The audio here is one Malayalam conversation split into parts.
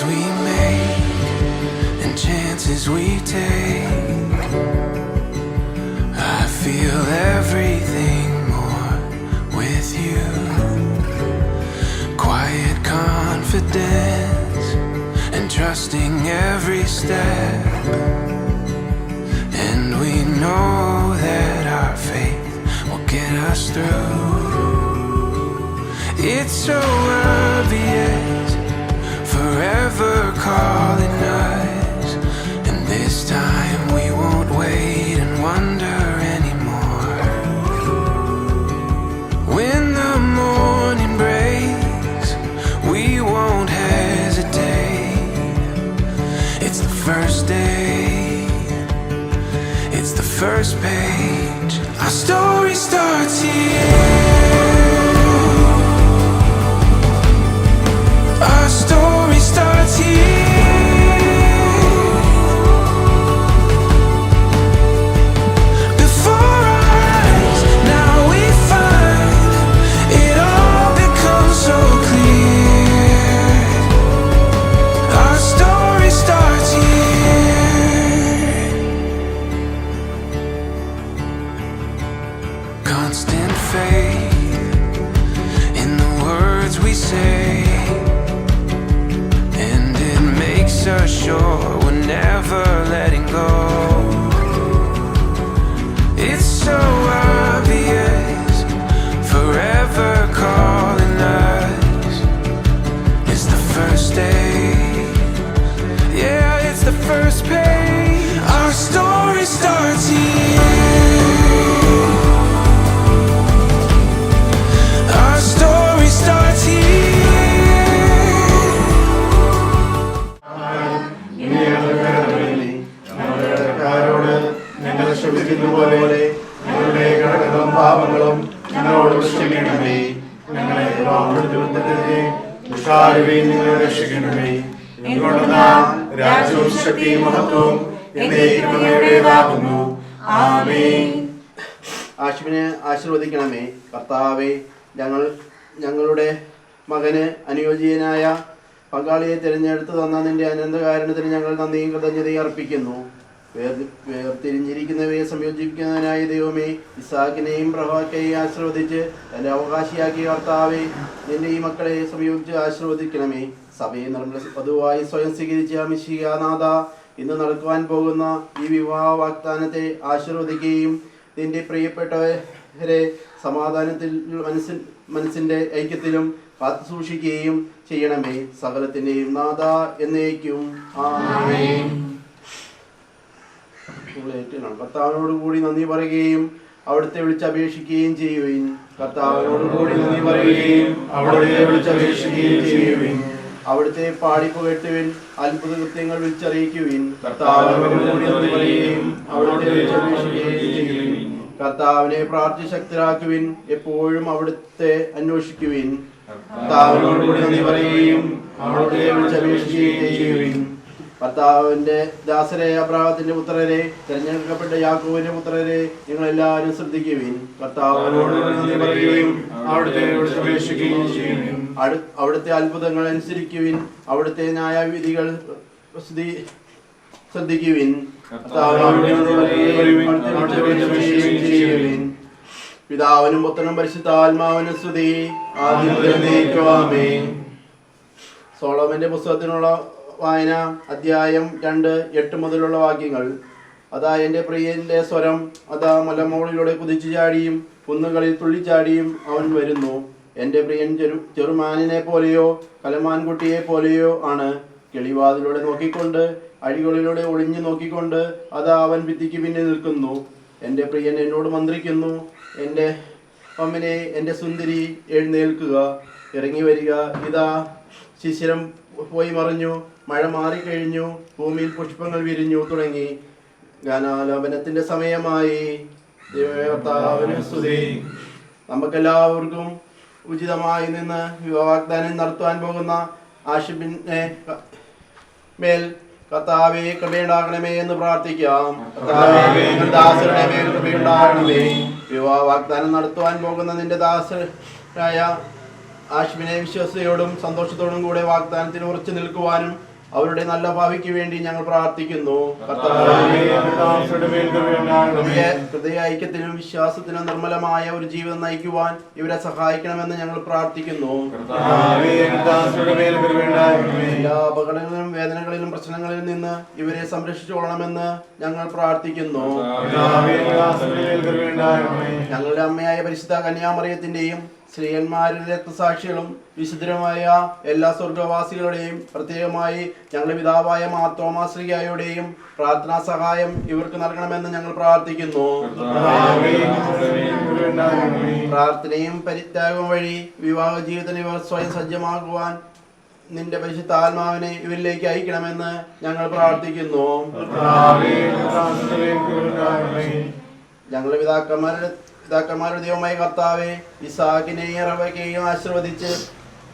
we make and chances we take, I feel everything more with you. Quiet confidence and trusting every step, and we know that our faith will get us through. It's so obvious, forever calling us, and this time we won't wait and wonder anymore. When the morning breaks, we won't hesitate. It's the first day, it's the first page. Our story starts here. Our story starts here. Before our eyes, now we find it all becomes so clear. Our story starts here. Constant faith in the words we say, so sure we're never letting go. It's so obvious, forever calling us. It's the first day, yeah, it's the first page. Our story starts here. Our story starts here. ആശിമിനെ ആശീർവദിക്കണമേ. കർത്താവേ, ഞങ്ങളുടെ മകന് അനുയോജ്യനായ പങ്കാളിയെ തിരഞ്ഞെടുത്ത് തന്ന നിന്റെ അനന്തകാരണത്തിന് ഞങ്ങൾ നന്ദിയും കൃതജ്ഞതയും അർപ്പിക്കുന്നു. വേർതിരിഞ്ഞിരിക്കുന്നവയെ സംയോജിപ്പിക്കുന്നതിനായി ദൈവമേ, ഇസാക്കിനെയും പ്രഹാക്കെയും ആശീർവദിച്ച് തൻ്റെ അവകാശിയാക്കിയ കർത്താവെ, നിന്റെ ഈ മക്കളെ സംയോജിച്ച് ആശീർവദിക്കണമേ. സഭയെ നിർമ്മല വധുവായി സ്വയം സ്വീകരിച്ച മിശിഹാനാഥ, ഇന്ന് നടക്കുവാൻ പോകുന്ന ഈ വിവാഹ വാഗ്ദാനത്തെ ആശീർവദിക്കുകയും നിന്റെ പ്രിയപ്പെട്ടവരെ സമാധാനത്തിൽ മനസ്സിൻ്റെ ഐക്യത്തിലും കാത്തു സൂക്ഷിക്കുകയും ചെയ്യണമേ. സകലത്തിൻ്റെയും നാഥ എന്നേക്കും ആമേൻ. കർത്താവിനോട് കൂടി നന്ദി പറയുകയും അവിടുത്തെ വിളിച്ചപേക്ഷിക്കുകയും ചെയ്യുവിൻ. കർത്താവിനോട് കൂടി നന്ദി പറയുകയും അവിടുത്തെ വിളിച്ചപേക്ഷിക്കുകയും ചെയ്യുവിൻ. അവിടുത്തെ പാടിപ്പുകെട്ടുവിൻ, അത്ഭുത കൃത്യങ്ങൾ വിളിച്ചറിയിക്കുവിൻ. കർത്താവിനോട് കൂടി നന്ദി പറയുകയും അവിടുത്തെ വിളിച്ചപേക്ഷിക്കുകയും ചെയ്യുവിൻ. കർത്താവിനെ പ്രാർത്ഥിശക്തരാക്കുവിൻ, എപ്പോഴും അവിടുത്തെ അന്വേഷിക്കുവിൻ. കർത്താവിനോട് കൂടി നന്ദി പറയുകയും അവിടുത്തെ വിളിച്ചപേക്ഷിക്കുകയും ചെയ്യുവിൻ. കർത്താവിന്റെ ദാസരെ, അബ്രാഹത്തിന്റെ പുത്രരെ, തിരഞ്ഞെടുക്കപ്പെട്ട യാക്കോബിന്റെ പുത്രരെ, നിങ്ങളെല്ലാവരും ശ്രദ്ധിക്കുവിൻ. കർത്താവിനോട് നന്ദി പറയുകയും അവിടുത്തെ അത്ഭുതങ്ങൾ അനുസരിക്കുവിൻ. അവിടുത്തെ ന്യായവിധികൾ ശ്രദ്ധിക്കുവിൻ. പിതാവിനും പുത്രനും പരിശുദ്ധാത്മാവിനും സ്തുതി. ആമേൻ. സോളമന്റെ പുസ്തകത്തിനുള്ള വായന, അധ്യായം 2:8 മുതലുള്ള വാക്യങ്ങൾ. അതാ എൻ്റെ പ്രിയന്റെ സ്വരം, അതാ മലമുകളിലൂടെ കുതിച്ചു ചാടിയും കുന്നുകളിൽ തുള്ളിച്ചാടിയും അവൻ വരുന്നു. എൻ്റെ പ്രിയൻ ചെറുമാനിനെ പോലെയോ കലമാൻകുട്ടിയെ പോലെയോ ആണ്. കിളിവാതിലൂടെ നോക്കിക്കൊണ്ട്, അഴികളിലൂടെ ഒളിഞ്ഞു നോക്കിക്കൊണ്ട് അതാ അവൻ ഭിത്തിക്ക് പിന്നിൽ നിൽക്കുന്നു. എൻ്റെ പ്രിയൻ എന്നോട് മന്ത്രിക്കുന്നു, എൻ്റെ അമ്മനെ, എൻ്റെ സുന്ദരി, എഴുന്നേൽക്കുക, ഇറങ്ങി വരിക. ഇതാ ശിശിരം പോയി മറിഞ്ഞു, മഴ മാറിക്കഴിഞ്ഞു, ഭൂമിയിൽ പുഷ്പങ്ങൾ വിരിഞ്ഞു തുടങ്ങി. ഗാനാലാപനത്തിന്റെ സമയമായി. ദൈവകർത്താവിന് സ്തുതി. നമുക്കെല്ലാവർക്കും ഉചിതമായി നിന്ന് വിവാഹവാഗ്ദാനം നടത്തുവാൻ പോകുന്ന ആശിബിനെ മേൽ കർത്താവേ കൃപയുണ്ടാകണമേ എന്ന് പ്രാർത്ഥിക്കാം. ദാസരുടെ മേൽ കൃപയുണ്ടാകണമേ. വിവാഹ വാഗ്ദാനം നടത്തുവാൻ പോകുന്ന നിന്റെ ദാസരായ ആശിബിനെ വിശ്വസയോടും സന്തോഷത്തോടും കൂടെ വാഗ്ദാനത്തിൽ ഉറച്ചു നിൽക്കുവാനും അവരുടെ നല്ല ഭാവിക്ക് വേണ്ടി ഞങ്ങൾ പ്രാർത്ഥിക്കുന്നു. ഹൃദയ ഐക്യത്തിലും വിശ്വാസത്തിലും നിർമ്മലമായ ഒരു ജീവിതം നയിക്കുവാൻ ഇവരെ സഹായിക്കണമെന്ന് ഞങ്ങൾ പ്രാർത്ഥിക്കുന്നു. എല്ലാ അപകടങ്ങളിലും വേദനകളിലും പ്രശ്നങ്ങളിലും നിന്ന് ഇവരെ സംരക്ഷിച്ചുകൊള്ളണമെന്ന് ഞങ്ങൾ പ്രാർത്ഥിക്കുന്നു. ഞങ്ങളുടെ അമ്മയായ പരിശുദ്ധ കന്യാമറിയത്തിന്റെയും സ്ത്രീയന്മാരുടെ രക്തസാക്ഷികളും വിശുദ്ധരുമായ എല്ലാ സ്വർഗവാസികളുടെയും പ്രത്യേകമായി ഞങ്ങളുടെ പിതാവായ മാർ തോമാ ശ്ലീഹായുടെയും പ്രാർത്ഥനാ സഹായം ഇവർക്ക് നൽകണമെന്ന് ഞങ്ങൾ പ്രാർത്ഥിക്കുന്നു. പ്രാർത്ഥനയും പരിത്യാഗവും വഴി വിവാഹ ജീവിതത്തിന് ഇവർ സ്വയം സജ്ജമാകുവാൻ നിന്റെ പരിശുദ്ധ ആത്മാവിനെ ഇവരിലേക്ക് അയക്കണമെന്ന് ഞങ്ങൾ പ്രാർത്ഥിക്കുന്നു. ഞങ്ങളുടെ പിതാക്കന്മാരുടെ ദൈവമായ കർത്താവെ, ഇസാഖിനെയും റബേക്കയെയും ആശീർവദിച്ച്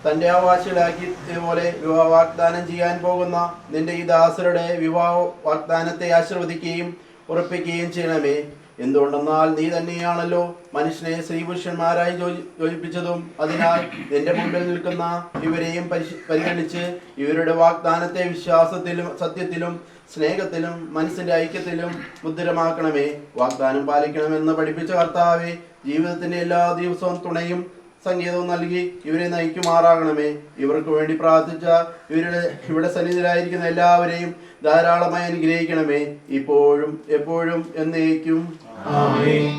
തന്റെ അവകാശികളാക്കിയതുപോലെ വിവാഹ വാഗ്ദാനം ചെയ്യാൻ പോകുന്ന നിന്റെ ഈ ദാസരുടെ വിവാഹ വാഗ്ദാനത്തെ ആശീർവദിക്കുകയും ഉറപ്പിക്കുകയും ചെയ്യണമേ. എന്തുകൊണ്ടെന്നാൽ നീ തന്നെയാണല്ലോ മനുഷ്യനെ സ്ത്രീ പുരുഷന്മാരായി യോജിപ്പിച്ചതും. അതിനാൽ നിന്റെ മുമ്പിൽ നിൽക്കുന്ന ഇവരെയും പരിഗണിച്ച് ഇവരുടെ വാഗ്ദാനത്തെ വിശ്വാസത്തിലും സത്യത്തിലും സ്നേഹത്തിലും മനസ്സിന്റെ ഐക്യത്തിലും മുദ്രമാക്കണമേ. വാഗ്ദാനം പാലിക്കണമെന്ന് പഠിപ്പിച്ച കർത്താവെ, ജീവിതത്തിന്റെ എല്ലാ ദിവസവും തുണയും സംഗീതവും നൽകി ഇവരെ നയിക്കുമാറാകണമേ. ഇവർക്ക് വേണ്ടി പ്രാർത്ഥിച്ച ഇവിടെ സന്നിധിയിലായിരിക്കുന്ന എല്ലാവരെയും ധാരാളമായി അനുഗ്രഹിക്കണമേ, ഇപ്പോഴും എപ്പോഴും എന്നേക്കും. ആമേൻ.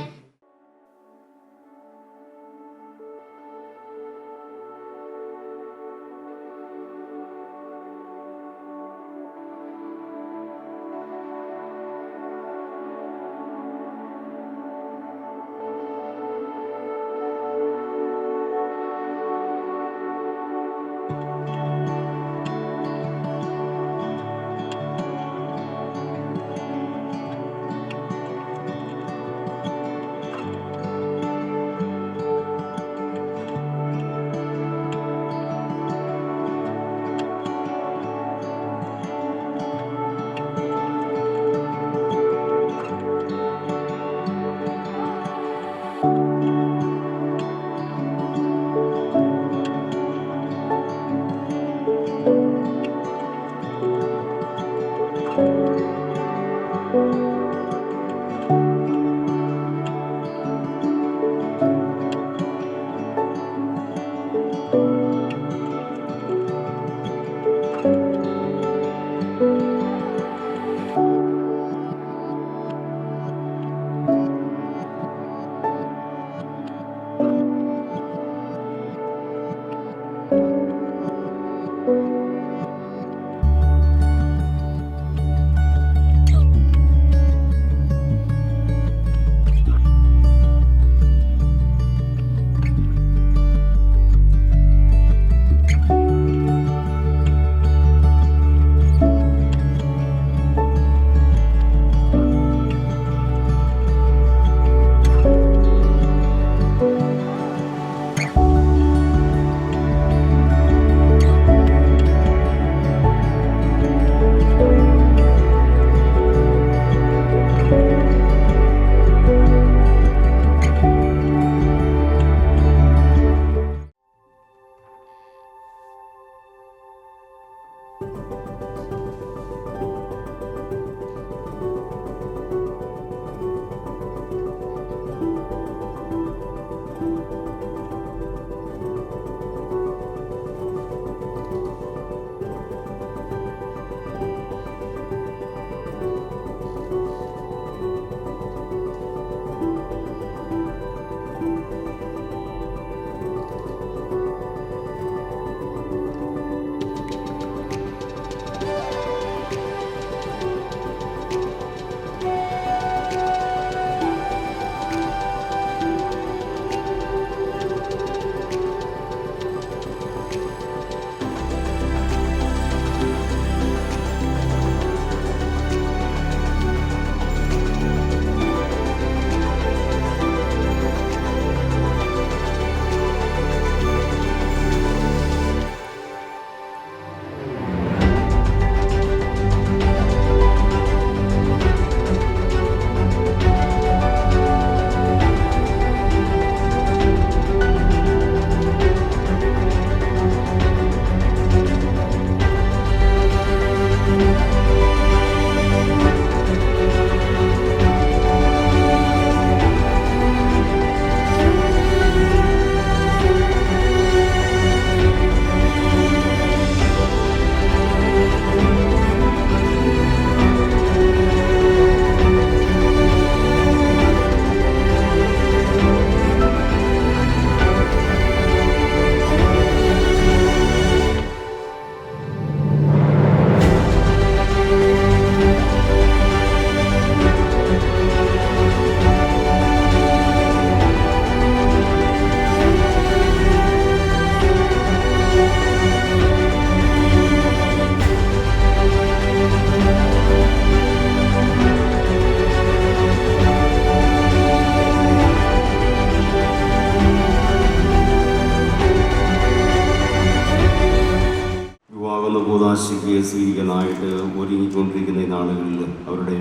കാഴ്ചയെ സ്വീകരിക്കാനായിട്ട് ഒരുങ്ങിക്കൊണ്ടിരിക്കുന്ന ഈ നാളുകളിൽ അവരുടെ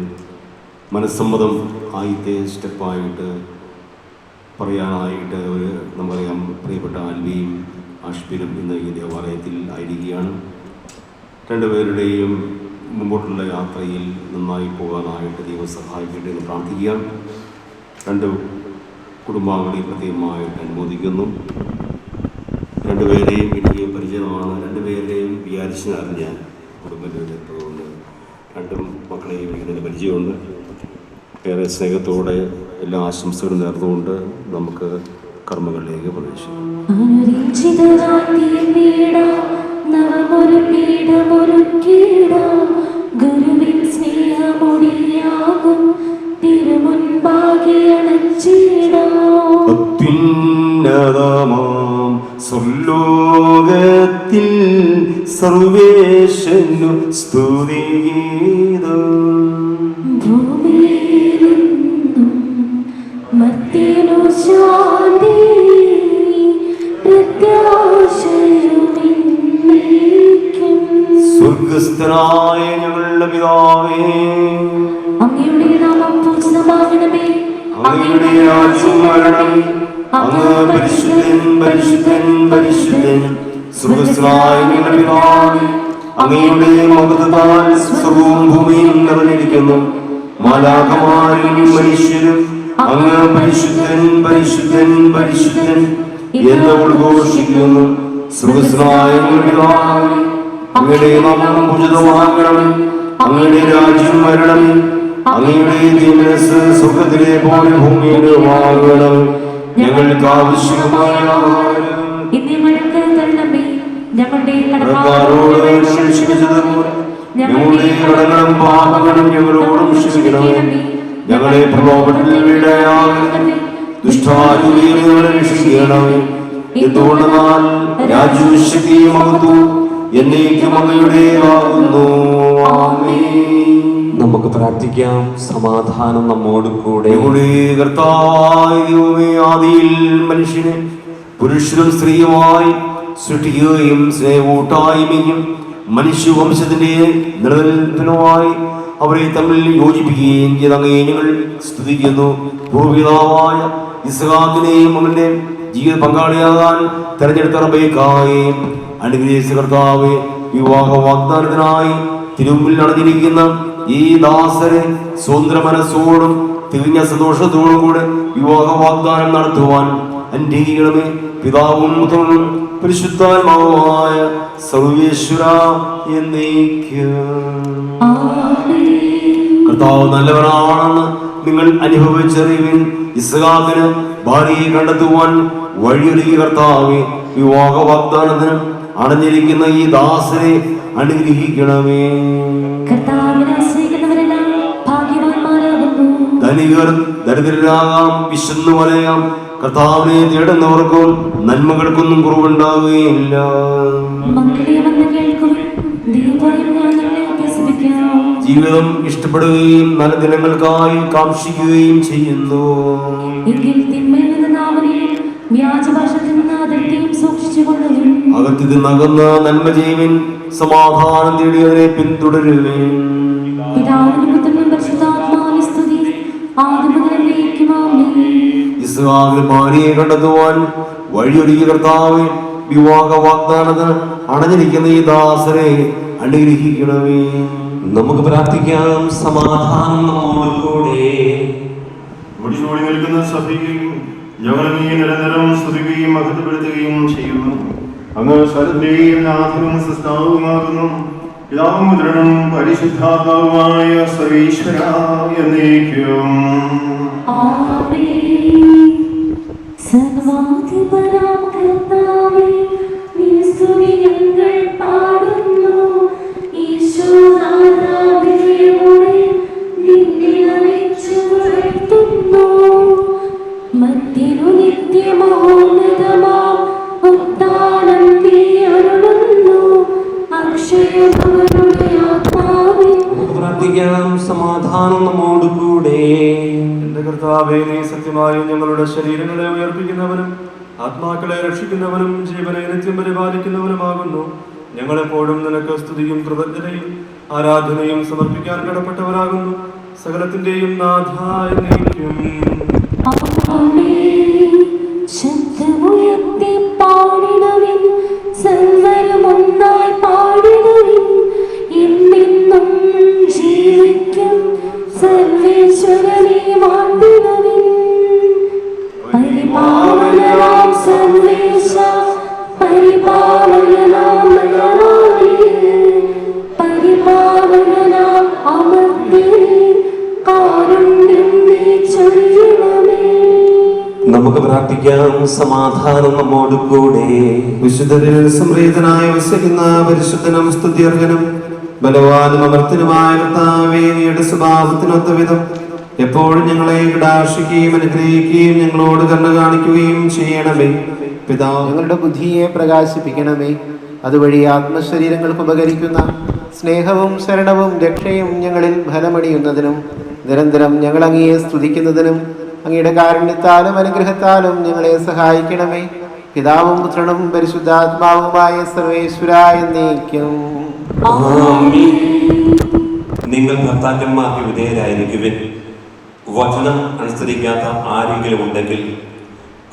മനസ്സമ്മതം ആദ്യത്തെ സ്റ്റെപ്പായിട്ട് പറയാനായിട്ട് നമുക്കറിയാം പ്രിയപ്പെട്ട ആൽവിയും ആഷ്ബിനും ഇന്ന് ഈ ദേവാലയത്തിൽ ആയിരിക്കുകയാണ്. രണ്ടുപേരുടെയും മുമ്പോട്ടുള്ള യാത്രയിൽ നന്നായി പോകാനായിട്ട് ദൈവം സഹായിക്കട്ടെ എന്ന് പ്രാർത്ഥിക്കുകയാണ്. രണ്ട് കുടുംബാംഗങ്ങളെ പ്രത്യേകമായിട്ട് അനുമോദിക്കുന്നു. രണ്ടുപേരെയും എനിക്ക് പരിചയമാണ്. രണ്ടുപേരെയും വിചാരിച്ചറിഞ്ഞ കുടുംബത്തിലുണ്ട്. രണ്ടും മക്കളെയും എനിക്ക് പരിചയമുണ്ട്. ഏറെ സ്നേഹത്തോടെ എല്ലാ ആശംസകളും നേർന്നുകൊണ്ട് നമുക്ക് കർമ്മങ്ങളിലേക്ക് പ്രവേശിക്കാം. അത്യുന്നതമാം സ്വർലോകത്തിൽ സർവേശനു സ്തുതിഗീതം. സ്വർഗസ്ഥനായ ഞങ്ങളുടെ പിതാവേ, അങ്ങയുടെ നാമം പൂജിതമാകണമേ, അങ്ങയുടെ രാജ്യം വരണമേ, അങ്ങ് പരിശുദ്ധൻ പരിശുദ്ധൻ പരിശുദ്ധൻ. സ്വർഗസ്ഥനായ ഞങ്ങളുടെ പിതാവേ, അങ്ങയുടെ മഹത്വത്താൽ സർവ്വവും ഭൂമിയും നിറഞ്ഞിരിക്കുന്നു. മാലാഖമാരും മനുഷ്യരും അങ്ങ് പരിശുദ്ധൻ പരിശുദ്ധൻ പരിശുദ്ധൻ എന്ന് ഉദ്ഘോഷിക്കുന്നു. സ്വർഗസ്ഥനായ ഞങ്ങളുടെ പിതാവേ, അങ്ങയുടെ നാമം പൂജിതമാകണമേ, അങ്ങയുടെ രാജ്യം വരണമേ, അങ്ങയുടെ തിരുമനസ്സ് സ്വർഗ്ഗത്തിലെ പോലെ ഭൂമിയിലുമാകണമേ. ഞങ്ങൾക്ക് ആവശ്യമായ കടക്കാരോട് ക്ഷമിച്ചതുപോലെ ഞങ്ങളുടെ കടങ്ങളും പാപങ്ങളും ഞങ്ങളോടും ക്ഷമിക്കണമേ. ഞങ്ങളെ പ്രലോഭനത്തിൽ വീഴാതെ ദുഷ്ടാരൂപിയിൽ ഞങ്ങളെ രക്ഷിക്കണമേ. എന്തുകൊണ്ടെന്നാൽ രാജ്യവും ശക്തിയും മഹത്വവും എന്നേക്കും അങ്ങയുടേതാകുന്നു. ആമേൻ. നമുക്ക് പ്രാർത്ഥിക്കാം. സമാധാനം നമ്മോട് കൂടെ. കർത്താവായ ദൈവമേ, ആദിയിൽ മനുഷ്യനെ പുരുഷനും സ്ത്രീയുമായി സൃഷ്ടിക്കുകയും സ്നേഹകൂട്ടായ്മയും മനുഷ്യവംശത്തിന്റെ നിലനിൽപ്പിനുമായി അവരെ തമ്മിൽ യോജിപ്പിക്കുകയും ചെയ്ത അങ്ങയെ ഞങ്ങൾ സ്തുതിക്കുന്നു. പൂർവ്വപിതാവായ ഇസ്ഹാക്കിനെയും അവന്റെ ജീവിത പങ്കാളിയാകാൻ തെരഞ്ഞെടുത്ത റബേക്കായെ അനുഗ്രഹിച്ച കർത്താവേ, വിവാഹ വാഗ്ദാനത്തിനായി തിരുമുമ്പിൽ നടന്നിരിക്കുന്ന ഈ ദാസരെ സ്വതന്ത്ര മനസ്സോടും തികഞ്ഞ സന്തോഷത്തോടും കൂടെ വിവാഹ വാഗ്ദാനം നടത്തുവാൻ അനുഗ്രഹിക്കണമേ. പിതാവും പുത്രനും പരിശുദ്ധാത്മാവുമായ സർവേശ്വര എന്നേക്കും. കർത്താവ് നല്ലവനാണെന്ന് നിങ്ങൾ അനുഭവിച്ചറിവിൻ. ഇസ്ഹാക്കിന് ഭാര്യയെ കണ്ടെത്തുവാൻ വഴിയൊരുക്കിയ കർത്താവേ, വിവാഹ വാഗ്ദാനത്തിന് അണഞ്ഞിരിക്കുന്ന ഈ ദാസരെ അനുഗ്രഹിക്കണമേ. ധനികർ ദരിദ്രരാകാം, വിശന്നു വലയാം. കർത്താവിനെ തേടുന്നവർക്കും നന്മകൾക്കൊന്നും കുറവുണ്ടാവുകയില്ല. ജീവിതം ഇഷ്ടപ്പെടുകയും നല്ല ദിനങ്ങൾക്കായി കാക്ഷിക്കുകയും ചെയ്യുന്നു. അകത്തിൽ നകന്ന നന്മ ചെയ്യുവിൻ, സമാധാനം തേടി അതിനെ പിന്തുടരുവേൻ. ഇസ്ഹാക്കിന് ഭാര്യയെ കണ്ടെത്തുവാൻ വഴിയൊരുക്കിയ കർത്താവേ, വിവാഹ വാഗ്ദാനത്തിന് അണഞ്ഞിരിക്കുന്ന ഈ ദാസരെ അനുഗ്രഹിക്കണമേ. നമുക്ക് പ്രാർത്ഥിക്കാം. സമാധാനം നമ്മോട് കൂടെ. ഒടിച്ചോടി നിൽക്കുന്ന സഭയിൽ ഞങ്ങളെ നീ നിരന്തരം സ്തുതിക്കുകയും മഹത്വപ്പെടുത്തുകയും ചെയ്യുന്നു. അങ്ങ് സ്വരത്തിന്റെയും നാഥനും സൃഷ്ടാവുമാകുന്നു. പിതാവും പുത്രനും പരിശുദ്ധാത്മാവുമായ സർവീശ്വര എന്നേക്കും. സമാധാനം നമ്മോട് കൂടെ. എന്റെ കർത്താവേ, നീ സത്യമായും ഞങ്ങളുടെ ശരീരങ്ങളെ ഉയർപ്പിക്കുന്നവനും ആത്മാക്കളെ രക്ഷിക്കുന്നവനും ജീവനെ നിത്യം പരിപാലിക്കുന്നവനുമാകുന്നു. ഞങ്ങളെപ്പോഴും നിനക്ക് സ്തുതിയും കൃതജ്ഞതയും ആരാധനയും സമർപ്പിക്കാൻ കടപ്പെട്ടവരാകുന്നു. സകലത്തിന്റെയും നാഥായ നീക്കും. ശബ്ദമുയർത്തി പാടിടുവിൻ, സർവ്വരും ഒന്നായി പാടിടുവിൻ. എന്നെന്നും ജീവിക്കും സർവേശ്വരനെ വാഴ്ത്തിടുവിൻ. പരിപാവനനാം സർവേശ, പരിപാവനനാം ബലവാനേ, പരിപാവനനാം അമർത്യനേ, കാരുണ്യം നീ ചൊരിയണമേ. നമുക്ക് പ്രാർത്ഥിക്കാം. സമാധാനം നമ്മോട് കൂടെ. വിശുദ്ധരിൽ സംപ്രീതനായി വസിക്കുന്ന പരിശുദ്ധനും സ്തുത്യർഹനും ബലവാനും അമർത്തനുമായ കർത്താവേ, അങ്ങയുടെ സ്വഭാവത്തിനൊത്ത വിധം എപ്പോഴും ഞങ്ങളെ കടാക്ഷിക്കുകയും അനുഗ്രഹിക്കുകയും ഞങ്ങളോട് കരുണ കാണിക്കുകയും ചെയ്യണമേ. പിതാവ്, ഞങ്ങളുടെ ബുദ്ധിയെ പ്രകാശിപ്പിക്കണമേ. അതുവഴി ആത്മശരീരങ്ങൾക്ക് ഉപകരിക്കുന്ന സ്നേഹവും ശരണവും രക്ഷയും ഞങ്ങളിൽ ഫലമണിയുന്നതിനും നിരന്തരം ഞങ്ങൾ അങ്ങയെ സ്തുതിക്കുന്നതിനും അങ്ങയുടെ കാരുണ്യത്താലും അനുഗ്രഹത്താലും ഞങ്ങളെ സഹായിക്കണമേ. പിതാവും പുത്രനും പരിശുദ്ധാത്മാവുമായ സർവേശ്വരായ എന്നേക്കും. ആമേൻ. നിങ്ങൾ ഭർത്താക്കന്മാർക്ക് വിധേയരായിരിക്കുവിൻ. വചനം അനുസരിക്കാത്ത ആരെങ്കിലും ഉണ്ടെങ്കിൽ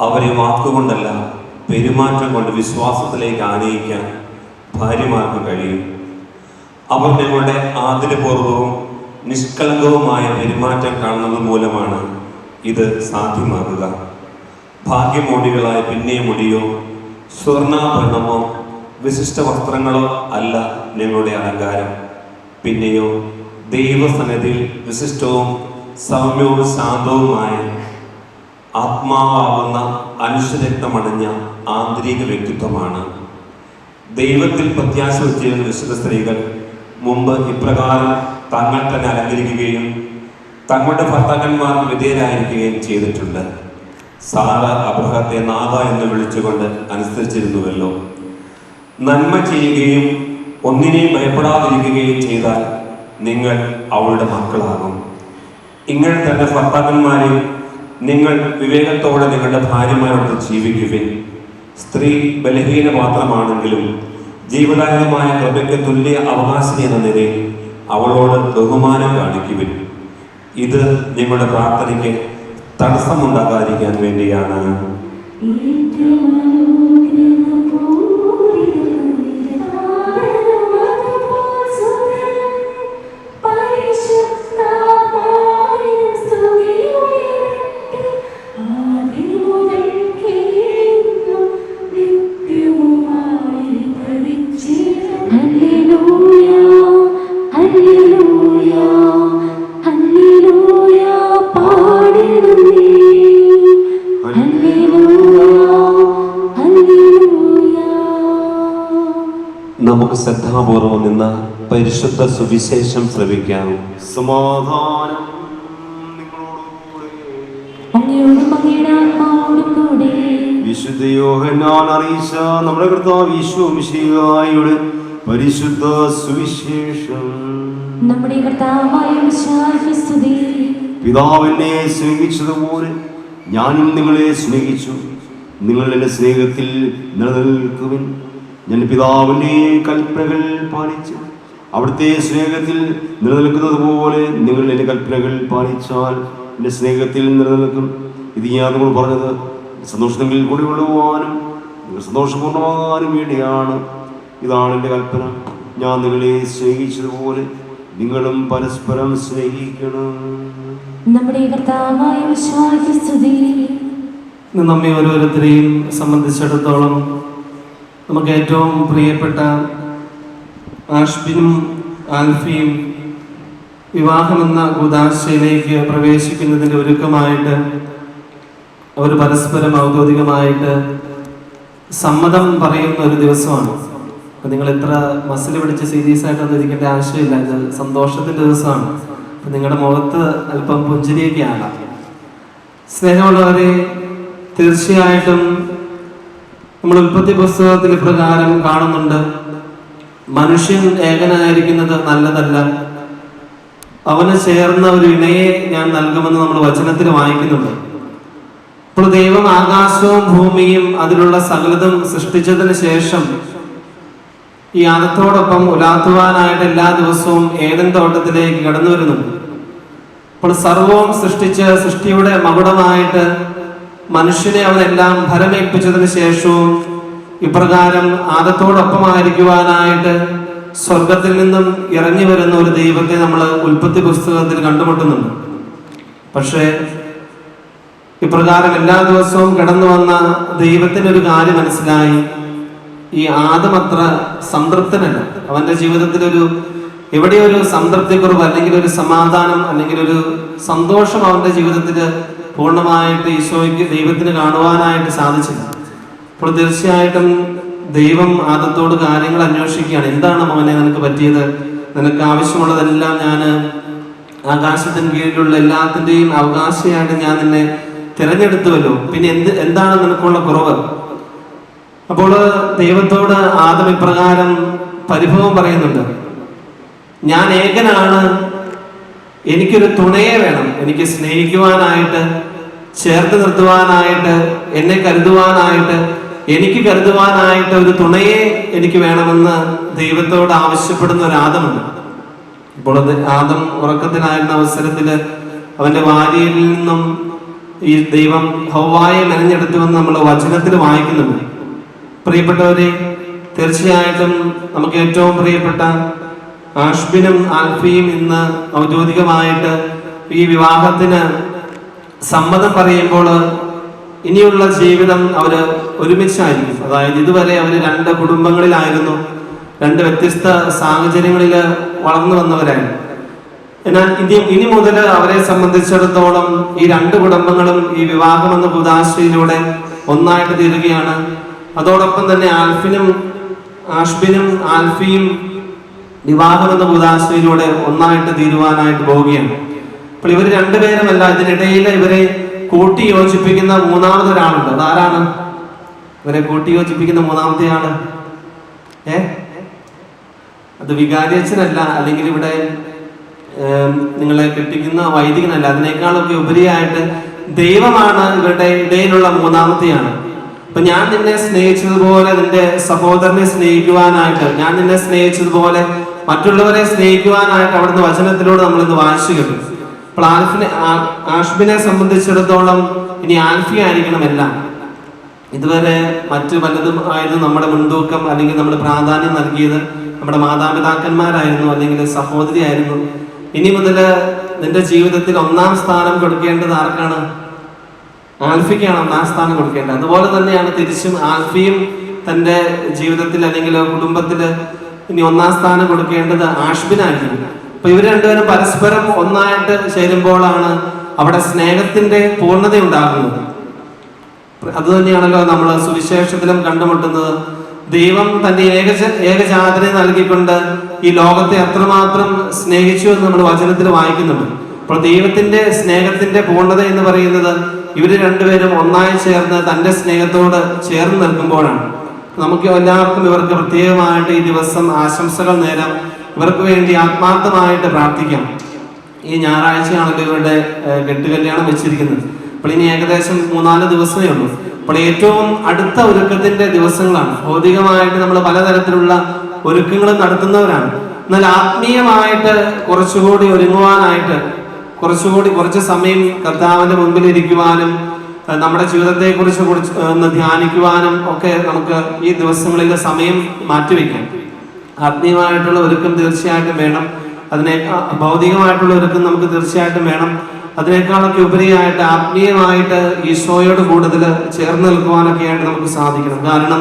അവരെ വാക്കുകൊണ്ടല്ല പെരുമാറ്റം കൊണ്ട് വിശ്വാസത്തിലേക്ക് ആനയിക്കാൻ ഭാര്യമാർക്ക് കഴിയും. അവർ ഞങ്ങളുടെ ആദരപൂർവവും നിഷ്കളങ്കവുമായ പെരുമാറ്റം കാണുന്നത് മൂലമാണ് ഇത് സാധ്യമാകുക. ഭാഗ്യമോടികളായ പിന്നേ മുടിയോ സ്വർണ്ണാഭരണമോ വിശിഷ്ട വസ്ത്രങ്ങളോ അല്ല ഞങ്ങളുടെ അലങ്കാരം. പിന്നെയോ ദൈവസന്നിധിയിൽ വിശിഷ്ടവും സൗമ്യവും ശാന്തവുമായ ആത്മാവാകുന്ന അനുശരക്തമടഞ്ഞ ആന്തരിക വ്യക്തിത്വമാണ്. ദൈവത്തിൽ പ്രത്യാശ വച്ചിരുന്ന വിശുദ്ധ സ്ത്രീകൾ മുമ്പ് ഇപ്രകാരം തങ്ങൾ തന്നെ അലങ്കരിക്കുകയും തങ്ങളുടെ ഭർത്താക്കന്മാർക്ക് വിധേയരായിരിക്കുകയും ചെയ്തിട്ടുണ്ട്. സാറ അബ്രഹത്തെ നാഥ എന്ന് വിളിച്ചുകൊണ്ട് അനുസരിച്ചിരുന്നുവല്ലോ. നന്മ ചെയ്യുകയും ഒന്നിനെയും ഭയപ്പെടാതിരിക്കുകയും ചെയ്താൽ നിങ്ങൾ അവളുടെ മക്കളാകും. ഇങ്ങനെ തന്നെ ഭർത്താക്കന്മാരെ നിങ്ങൾ വിവേകത്തോടെ നിങ്ങളുടെ ഭാര്യമാരോട് ജീവിക്കുവിൻ. സ്ത്രീ ബലഹീന മാത്രമാണെങ്കിലും ജീവദായകമായ കൃപയ്ക്ക് തുല്യ അവകാശം എന്ന നിലയിൽ അവളോട് ബഹുമാനം കാണിക്കുവിൻ. ഇത് നിങ്ങളുടെ പ്രാർത്ഥനയ്ക്ക് തടസ്സമുണ്ടാകാതിരിക്കാൻ വേണ്ടിയാണ്. നമുക്ക് ശ്രദ്ധാപൂർവം നിന്ന് പരിശുദ്ധ സുവിശേഷം ശ്രവിക്കാം. സമാധാനം നിങ്ങളോടുകൂടെ. വിശുദ്ധ യോഹന്നാൻ അറിയിച്ച നമ്മുടെ കർത്താവ് യേശു മിശിഹായുടെ പരിശുദ്ധ സുവിശേഷം. നമ്മുടെ കർത്താവായ മിശിഹായ്ക്ക് സ്തുതി. പിതാവിനെ സ്നേഹിച്ചതുപോലെ ഞാനും നിങ്ങളെ സ്നേഹിച്ചു. നിങ്ങൾ എൻ്റെ സ്നേഹത്തിൽ നിലനിൽക്കുവിൻ. ഞാൻ പിതാവിൻ്റെ കൽപ്പനകൾ പാലിച്ചു അവിടുത്തെ സ്നേഹത്തിൽ നിലനിൽക്കുന്നത് പോലെ നിങ്ങൾ എൻ്റെ കൽപ്പനകൾ പാലിച്ചാൽ എൻ്റെ സ്നേഹത്തിൽ നിലനിൽക്കും. ഇത് ഞാൻ നിങ്ങൾ പറഞ്ഞത് സന്തോഷത്തിൽ കൂടി കൊള്ളുവാനും നിങ്ങൾ സന്തോഷപൂർണ്ണമാകാനും വേണ്ടിയാണ്. ഇതാണ് എൻ്റെ കൽപ്പന. ഞാൻ നിങ്ങളെ സ്നേഹിച്ചതുപോലെ നിങ്ങളും പരസ്പരം സ്നേഹിക്കണം. നമ്മുടെ കർത്താവായ മിശിഹായ്ക്ക് സ്തുതി. നമ്മെ ഓരോരുത്തരെയും സംബന്ധിച്ചിടത്തോളം നമുക്ക് ഏറ്റവും പ്രിയപ്പെട്ട ആഷ്ബിനും ആൽഫിയും വിവാഹമെന്ന കൂദാശയിലേക്ക് പ്രവേശിക്കുന്നതിൻ്റെ ഒരുക്കമായിട്ട് അവർ പരസ്പരം ഔദ്യോഗികമായിട്ട് സമ്മതം പറയുന്ന ഒരു ദിവസമാണ്. അപ്പം നിങ്ങൾ എത്ര മസിൽ പിടിച്ച് സീരിയസ് ആയിട്ടൊന്നും ഇരിക്കേണ്ട ആവശ്യമില്ല. ഇത് സന്തോഷത്തിൻ്റെ ദിവസമാണ്. അപ്പം നിങ്ങളുടെ മുഖത്ത് അല്പം പുഞ്ചിരിയൊക്കെ ആകാം. സ്നേഹമുള്ളവരെ, തീർച്ചയായിട്ടും നമ്മൾ ഉൽപ്പത്തി പുസ്തകത്തിൽ പ്രകാരം കാണുന്നുണ്ട്, മനുഷ്യൻ ഏകനായിരിക്കുന്നത് നല്ലതല്ല, അവന് ചേർന്ന ഒരു ഇണയെ ഞാൻ നൽകുമെന്ന് നമ്മൾ വചനത്തിൽ വായിക്കുന്നുണ്ട്. അപ്പോൾ ദൈവം ആകാശവും ഭൂമിയും അതിലുള്ള സകലതും സൃഷ്ടിച്ചതിന് ശേഷം ഈ ആദത്തോടൊപ്പം ഉലാത്തുവാനായിട്ട് എല്ലാ ദിവസവും ഏദൻ തോട്ടത്തിലേക്ക് കടന്നു വരുന്നുണ്ട്. അപ്പോൾ സർവവും സൃഷ്ടിച്ച് സൃഷ്ടിയുടെ മകുടമായിട്ട് മനുഷ്യനെ അവനെല്ലാം ഭരമേൽപ്പിച്ചതിന് ശേഷവും ഇപ്രകാരം ആദത്തോടൊപ്പമായിരിക്കുവാനായിട്ട് സ്വർഗത്തിൽ നിന്നും ഇറങ്ങി വരുന്ന ഒരു ദൈവത്തെ നമ്മൾ ഉൽപ്പത്തി പുസ്തകത്തിൽ കണ്ടുമുട്ടുന്നുണ്ട്. പക്ഷേ ഇപ്രകാരം എല്ലാ ദിവസവും കടന്നു വന്ന ദൈവത്തിന് ഒരു കാര്യം മനസ്സിലായി. ഈ ആദം അത്ര സംതൃപ്തനല്ല. അവന്റെ ജീവിതത്തിൽ എവിടെയൊരു സംതൃപ്തിക്കുറവ്, അല്ലെങ്കിൽ ഒരു സമാധാനം, അല്ലെങ്കിൽ ഒരു സന്തോഷം അവന്റെ ജീവിതത്തിൽ പൂർണ്ണമായിട്ട് ദൈവത്തിന് കാണുവാനായിട്ട് സാധിച്ചില്ല. അപ്പോൾ തീർച്ചയായിട്ടും ദൈവം ആദത്തോട് കാര്യങ്ങൾ അന്വേഷിക്കുകയാണ്. എന്താണ് മോനെ നിനക്ക് പറ്റിയത്? നിനക്ക് ആവശ്യമുള്ളതെല്ലാം ഞാൻ ആകാശത്തിന് കീഴിലുള്ള എല്ലാത്തിൻ്റെയും അവകാശിയായിട്ട് ഞാൻ നിന്നെ തിരഞ്ഞെടുത്തുവല്ലോ, പിന്നെ എന്താണ് നിനക്കുള്ള കുറവ്? അപ്പോൾ ദൈവത്തോട് ആദം ഇപ്രകാരം പരിഭവം പറയുന്നുണ്ട്. ഞാൻ ഏകനാണ്, എനിക്കൊരു തുണയെ വേണം, എനിക്ക് സ്നേഹിക്കുവാനായിട്ട്, ചേർത്ത് നിർത്തുവാനായിട്ട്, എന്നെ കരുതുവാനായിട്ട്, എനിക്ക് കരുതുവാനായിട്ട് ഒരു തുണയെ എനിക്ക് വേണമെന്ന് ദൈവത്തോട് ആവശ്യപ്പെടുന്ന ഒരു ആദമുണ്ട്. ഇപ്പോൾ ആദം ഉറക്കത്തിലായിരുന്ന അവസരത്തിൽ അവന്റെ ഭാര്യയിൽ നിന്നും ഈ ദൈവം ഹവ്വായെ മെനഞ്ഞെടുത്തുവെന്ന് നമ്മൾ വചനത്തിൽ വായിക്കുന്നുണ്ട്. പ്രിയപ്പെട്ടവരെ, തീർച്ചയായിട്ടും നമുക്ക് ഏറ്റവും പ്രിയപ്പെട്ട ആഷ്ബിനും ആൽഫിയും ഇന്ന് ഔദ്യോഗികമായിട്ട് ഈ വിവാഹത്തിന് സമ്മതം പറയുമ്പോൾ ഇനിയുള്ള ജീവിതം അവര് ഒരുമിച്ചായിരിക്കും. അതായത് ഇതുവരെ അവര് 2 കുടുംബങ്ങളിലായിരുന്നു, 2 വ്യത്യസ്ത സാഹചര്യങ്ങളിൽ വളർന്നു വന്നവരായിരുന്നു. എന്നാൽ ഇനി മുതൽ അവരെ സംബന്ധിച്ചിടത്തോളം ഈ 2 കുടുംബങ്ങളും ഈ വിവാഹം എന്ന കൂദാശയിലൂടെ ഒന്നായിട്ട് തീരുകയാണ്. അതോടൊപ്പം തന്നെ ആഷ്ബിനും ആൽഫിയും വിവാഹം എന്ന കൂദാശയിലൂടെ ഒന്നായിട്ട് തീരുവാനായിട്ട് പോവുകയാണ്. അപ്പോൾ ഇവർ 2 പേരുമല്ല, ഇതിനിടയിൽ ഇവരെ കൂട്ടി യോജിപ്പിക്കുന്ന മൂന്നാമതൊരാളുണ്ട്. അതാരാണ്? ഇവരെ കൂട്ടി യോജിപ്പിക്കുന്ന മൂന്നാമത്തെ ആള് അത് വികാരിയച്ഛനല്ല, അല്ലെങ്കിൽ ഇവിടെ നിങ്ങളെ കെട്ടിക്കുന്ന വൈദികനല്ല. അതിനേക്കാളൊക്കെ ഉപരിയായിട്ട് ദൈവമാണ് ഇവരുടെ ഇടയിലുള്ള മൂന്നാമത്തെയാണ്. അപ്പൊ ഞാൻ നിന്നെ സ്നേഹിച്ചതുപോലെ നിന്റെ സഹോദരനെ സ്നേഹിക്കുവാനായിട്ട്, ഞാൻ നിന്നെ സ്നേഹിച്ചതുപോലെ മറ്റുള്ളവരെ സ്നേഹിക്കുവാനായിട്ട് അവിടുന്ന് വചനത്തിലൂടെ നമ്മൾ ഇന്ന് വായിച്ചു കിട്ടും. അപ്പോൾ ആഷ്ബിനെ സംബന്ധിച്ചിടത്തോളം ഇനി ആൽഫി ആയിരിക്കണമല്ല. ഇതുവരെ മറ്റു പലതും ആയിരുന്നു നമ്മുടെ മുൻതൂക്കം, അല്ലെങ്കിൽ നമ്മൾ പ്രാധാന്യം നൽകിയത് നമ്മുടെ മാതാപിതാക്കന്മാരായിരുന്നു, അല്ലെങ്കിൽ സഹോദരി ആയിരുന്നു. ഇനി മുതൽ നിന്റെ ജീവിതത്തിൽ 1-ാം സ്ഥാനം കൊടുക്കേണ്ടത് ആർക്കാണ്? ആൽഫിക്കാണ് 1-ാം സ്ഥാനം കൊടുക്കേണ്ടത്. അതുപോലെ തന്നെയാണ് തിരിച്ചും ആൽഫിയും തന്റെ ജീവിതത്തിൽ അല്ലെങ്കിൽ കുടുംബത്തിൽ ഇനി 1-ാം സ്ഥാനം കൊടുക്കേണ്ടത് ആഷ്ബിനായിരിക്കും. അപ്പൊ ഇവർ രണ്ടുപേരും പരസ്പരം ഒന്നായിട്ട് ചേരുമ്പോഴാണ് അവിടെ സ്നേഹത്തിന്റെ പൂർണ്ണത ഉണ്ടാകുന്നത്. അത് തന്നെയാണല്ലോ നമ്മൾ സുവിശേഷത്തിലും കണ്ടുമുട്ടുന്നത്. ദൈവം തന്റെ ഏകജാതനെ നൽകിക്കൊണ്ട് ഈ ലോകത്തെ അത്രമാത്രം സ്നേഹിച്ചു എന്ന് നമ്മൾ വചനത്തിൽ വായിക്കുന്നുണ്ട്. അപ്പോൾ ദൈവത്തിന്റെ സ്നേഹത്തിന്റെ പൂർണ്ണത എന്ന് പറയുന്നത് ഇവര് രണ്ടുപേരും ഒന്നായി ചേർന്ന് തന്റെ സ്നേഹത്തോട് ചേർന്ന് നിൽക്കുമ്പോഴാണ്. നമുക്ക് എല്ലാവർക്കും ഇവർക്ക് പ്രത്യേകമായിട്ട് ഈ ദിവസം ആശംസകൾ നേരാം. ഇവർക്ക് വേണ്ടി ആത്മാർത്ഥമായിട്ട് പ്രാർത്ഥിക്കാം. ഈ ഞായറാഴ്ചയാണല്ലോ ഇവരുടെ കെട്ടുകല്യാണം വെച്ചിരിക്കുന്നത്. അപ്പോൾ ഇനി ഏകദേശം 3-4 ദിവസമേ ഉള്ളൂ. അപ്പോൾ ഏറ്റവും അടുത്ത ഒരുക്കത്തിന്റെ ദിവസങ്ങളാണ്. ഭൗതികമായിട്ട് നമ്മൾ പലതരത്തിലുള്ള ഒരുക്കങ്ങൾ നടത്തുന്നവരാണ്. എന്നാൽ ആത്മീയമായിട്ട് കുറച്ചുകൂടി ഒരുങ്ങുവാനായിട്ട്, കുറച്ച് സമയം കർത്താവിന്റെ മുൻപിൽ ഇരിക്കുവാനും നമ്മുടെ ജീവിതത്തെ കുറിച്ച് ഒന്ന് ധ്യാനിക്കുവാനും ഒക്കെ നമുക്ക് ഈ ദിവസങ്ങളിൽ സമയം മാറ്റിവെക്കാം. ആത്മീയമായിട്ടുള്ള ഒരുക്കം തീർച്ചയായിട്ടും വേണം. ഭൗതികമായിട്ടുള്ള ഒരുക്കം നമുക്ക് തീർച്ചയായിട്ടും വേണം. അതിനേക്കാളൊക്കെ ഉപരിയായിട്ട് ആത്മീയമായിട്ട് ഈശോയോട് കൂടുതൽ ചേർന്ന് നിൽക്കുവാനൊക്കെയായിട്ട് നമുക്ക് സാധിക്കണം. കാരണം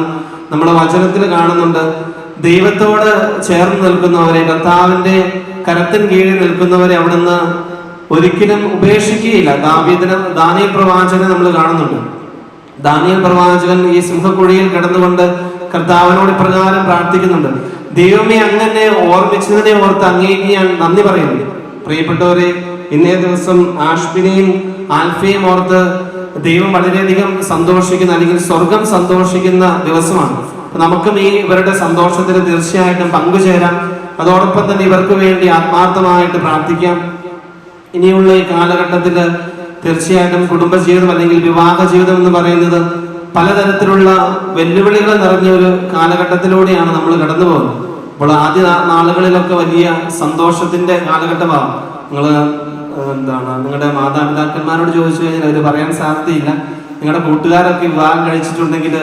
നമ്മുടെ വചനത്തിൽ കാണുന്നുണ്ട്, ദൈവത്തോട് ചേർന്ന് നിൽക്കുന്നവരെ, കർത്താവിന്റെ കരത്തിന് കീഴിൽ നിൽക്കുന്നവരെ അവിടുന്ന് ഒരിക്കലും ഉപേക്ഷിക്കുകയില്ല. ദാനിയേൽ പ്രവാചകനെ നമ്മൾ കാണുന്നുണ്ട്. ദാനിയേൽ പ്രവാചകൻ ഈ സിംഹക്കുഴിയിൽ കിടന്നുകൊണ്ട് കർത്താവിനോട് ഇപ്രകാരം പ്രാർത്ഥിക്കുന്നുണ്ട്, ദൈവമേ അങ്ങനെ ഓർമ്മിച്ചതിനെ ഓർത്ത് അങ്ങേക്ക് ഞാൻ നന്ദി പറയുന്നു. പ്രിയപ്പെട്ടവരെ, ഇന്നേ ദിവസം ആഷ്ബിനെയും ആൽഫയെയും ഓർത്ത് ദൈവം വളരെയധികം സന്തോഷിക്കുന്ന, അല്ലെങ്കിൽ സ്വർഗം സന്തോഷിക്കുന്ന ദിവസമാണ്. നമുക്കും ഈ ഇവരുടെ സന്തോഷത്തിൽ തീർച്ചയായിട്ടും പങ്കുചേരാം. അതോടൊപ്പം തന്നെ ഇവർക്ക് വേണ്ടി ആത്മാർത്ഥമായിട്ട് പ്രാർത്ഥിക്കാം. ഇനിയുള്ള ഈ കാലഘട്ടത്തിൽ തീർച്ചയായിട്ടും കുടുംബജീവിതം അല്ലെങ്കിൽ വിവാഹ ജീവിതം എന്ന് പറയുന്നത് പലതരത്തിലുള്ള വെല്ലുവിളികൾ നിറഞ്ഞ ഒരു കാലഘട്ടത്തിലൂടെയാണ് നമ്മൾ കടന്നു പോകുന്നത്. അപ്പോൾ ആദ്യ നാളുകളിലൊക്കെ വലിയ സന്തോഷത്തിന്റെ കാലഘട്ടമാകും. നിങ്ങളുടെ മാതാപിതാക്കന്മാരോട് ചോദിച്ചു കഴിഞ്ഞാൽ അവർ പറയാൻ സാധ്യതയില്ല. നിങ്ങളുടെ കൂട്ടുകാരൊക്കെ വിവാഹം കഴിച്ചിട്ടുണ്ടെങ്കിൽ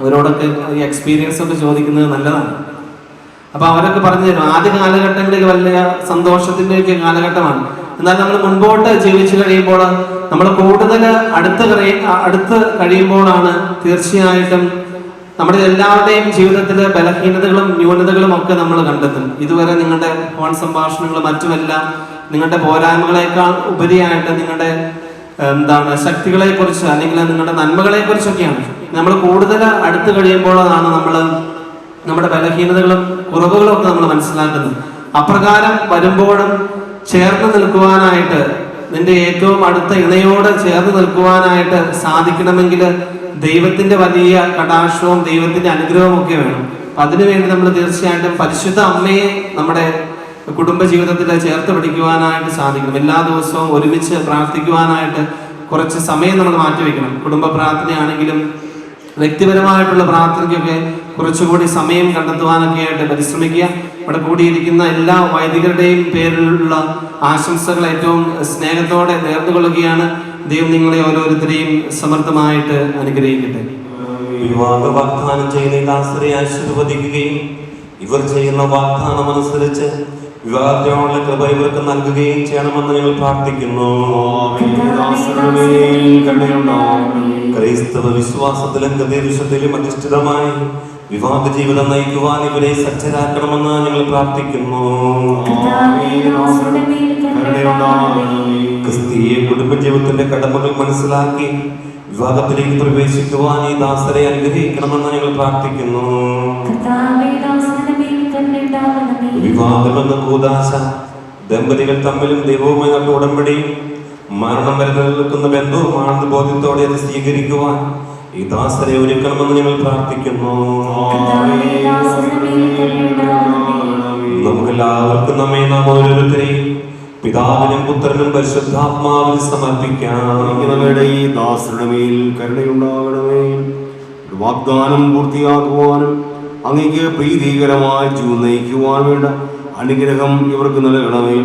അവരോടൊക്കെ ഈ എക്സ്പീരിയൻസ് ഒക്കെ ചോദിക്കുന്നത് നല്ലതാണ്. അപ്പൊ അവരൊക്കെ പറഞ്ഞു തരും. ആദ്യ കാലഘട്ടങ്ങളിൽ വലിയ സന്തോഷത്തിന്റെയൊക്കെ കാലഘട്ടമാണ്. എന്നാൽ നമ്മൾ മുൻപോട്ട് ജീവിച്ചു കഴിയുമ്പോൾ, നമ്മൾ കൂടുതൽ അടുത്ത് കഴിയുമ്പോഴാണ് തീർച്ചയായിട്ടും നമ്മുടെ എല്ലാവരുടെയും ജീവിതത്തിലെ ബലഹീനതകളും ന്യൂനതകളും ഒക്കെ നമ്മൾ കണ്ടെത്തും. ഇതുവരെ നിങ്ങളുടെ ഫോൺ സംഭാഷണങ്ങളും മറ്റുമെല്ലാം നിങ്ങളുടെ പോരായ്മകളെക്കാൾ ഉപരിയായിട്ട് നിങ്ങളുടെ ശക്തികളെ കുറിച്ച് അല്ലെങ്കിൽ നിങ്ങളുടെ നന്മകളെ കുറിച്ചൊക്കെയാണ്. നമ്മൾ കൂടുതൽ അടുത്ത് കഴിയുമ്പോഴാണ് നമ്മുടെ ബലഹീനതകളും കുറവുകളും ഒക്കെ നമ്മൾ മനസ്സിലാക്കുന്നത്. അപ്രകാരം വരുമ്പോഴും ചേർന്ന് നിൽക്കുവാനായിട്ട്, നിന്റെ ഏറ്റവും അടുത്ത ഇണയോട് ചേർന്ന് നിൽക്കുവാനായിട്ട് സാധിക്കണമെങ്കിൽ ദൈവത്തിന്റെ വലിയ കടാക്ഷവും ദൈവത്തിന്റെ അനുഗ്രഹവും ഒക്കെ വേണം. അപ്പൊ അതിനുവേണ്ടി നമ്മൾ തീർച്ചയായിട്ടും പരിശുദ്ധ അമ്മയെ നമ്മുടെ കുടുംബ ജീവിതത്തിൽ ചേർത്ത് പിടിക്കുവാനായിട്ട് സാധിക്കണം. എല്ലാ ദിവസവും ഒരുമിച്ച് പ്രാർത്ഥിക്കുവാനായിട്ട് കുറച്ച് സമയം നമ്മൾ മാറ്റിവെക്കണം. കുടുംബ പ്രാർത്ഥനയാണെങ്കിലും വ്യക്തിപരമായിട്ടുള്ള പ്രാർത്ഥനയ്ക്കൊക്കെ കുറച്ചുകൂടി സമയം കണ്ടെത്തുവാനൊക്കെ ആയിട്ട് പരിശ്രമിക്കുക. ഇവിടെ കൂടിയിരിക്കുന്ന എല്ലാ വൈദികരുടെയും പേരിലുള്ള ആശംസകൾ ഏറ്റവും സ്നേഹത്തോടെ നേർന്നുകൊള്ളുകയാണ്. ദൈവം നിങ്ങളെ ഓരോരുത്തരെയും സമർത്ഥമായിട്ട് അനുഗ്രഹിക്കട്ടെ. വിവാഹ വാഗ്ദാനം ചെയ്യുന്ന ദാസരെ ആശീർവദിക്കുകയും ഇവർ ചെയ്യുന്ന വാഗ്ദാനം അനുസരിച്ച് വിവാഹത്തിനുള്ള കൃപ ഇവർക്ക് നൽകുകയും ചെയ്യണമെന്ന് ഞങ്ങൾ പ്രാർത്ഥിക്കുന്നു. ക്രൈസ്തവ വിശ്വാസത്തിലും ഗതിവിശുദ്ധിയിലും അധിഷ്ഠിതമായി വിവാഹ ജീവിതം നയിക്കുവാൻ ഇവരെ സജ്ജരാക്കണമെന്ന് ഞങ്ങൾ പ്രാർത്ഥിക്കുന്നു. ക്രിസ്തീയ കുടുംബജീവിതത്തിന്റെ കടമകൾ മനസ്സിലാക്കി വിവാഹത്തിലേക്ക് പ്രവേശിക്കുവാൻ ഈ ദാസരെ അനുഗ്രഹിക്കണമെന്ന് ഞങ്ങൾ പ്രാർത്ഥിക്കുന്നു. വിവാഹമെന്ന കൂദാശ ദമ്പതികൾ തമ്മിലും ദൈവവുമായി നല്ല ഉടമ്പടിയും മരണം വരെ നിലനിൽക്കുന്ന ബന്ധവുമാണെന്ന ബോധ്യത്തോടെ അത് സ്വീകരിക്കുവാൻ ഈ ദാസരെ ഒരുക്കണമെന്ന് ഞങ്ങൾ പ്രാർത്ഥിക്കുന്നു. നമുക്കെല്ലാവർക്കും നമ്മെ നാം ഓരോരുത്തരെയും പിതാവിനും പുത്രനും പരിശുദ്ധാത്മാവിനും സമർപ്പിക്കാം. ഈ ദാസരുടെ മേൽ കരുണയുണ്ടാകണമേ. വാഗ്ദാനം പൂർത്തിയാക്കുവാനും അങ്ങേക്ക് പ്രീതികരമായ ജീവിതം നയിക്കുവാൻ വേണ്ട അനുഗ്രഹം ഇവർക്ക് നൽകണമേ.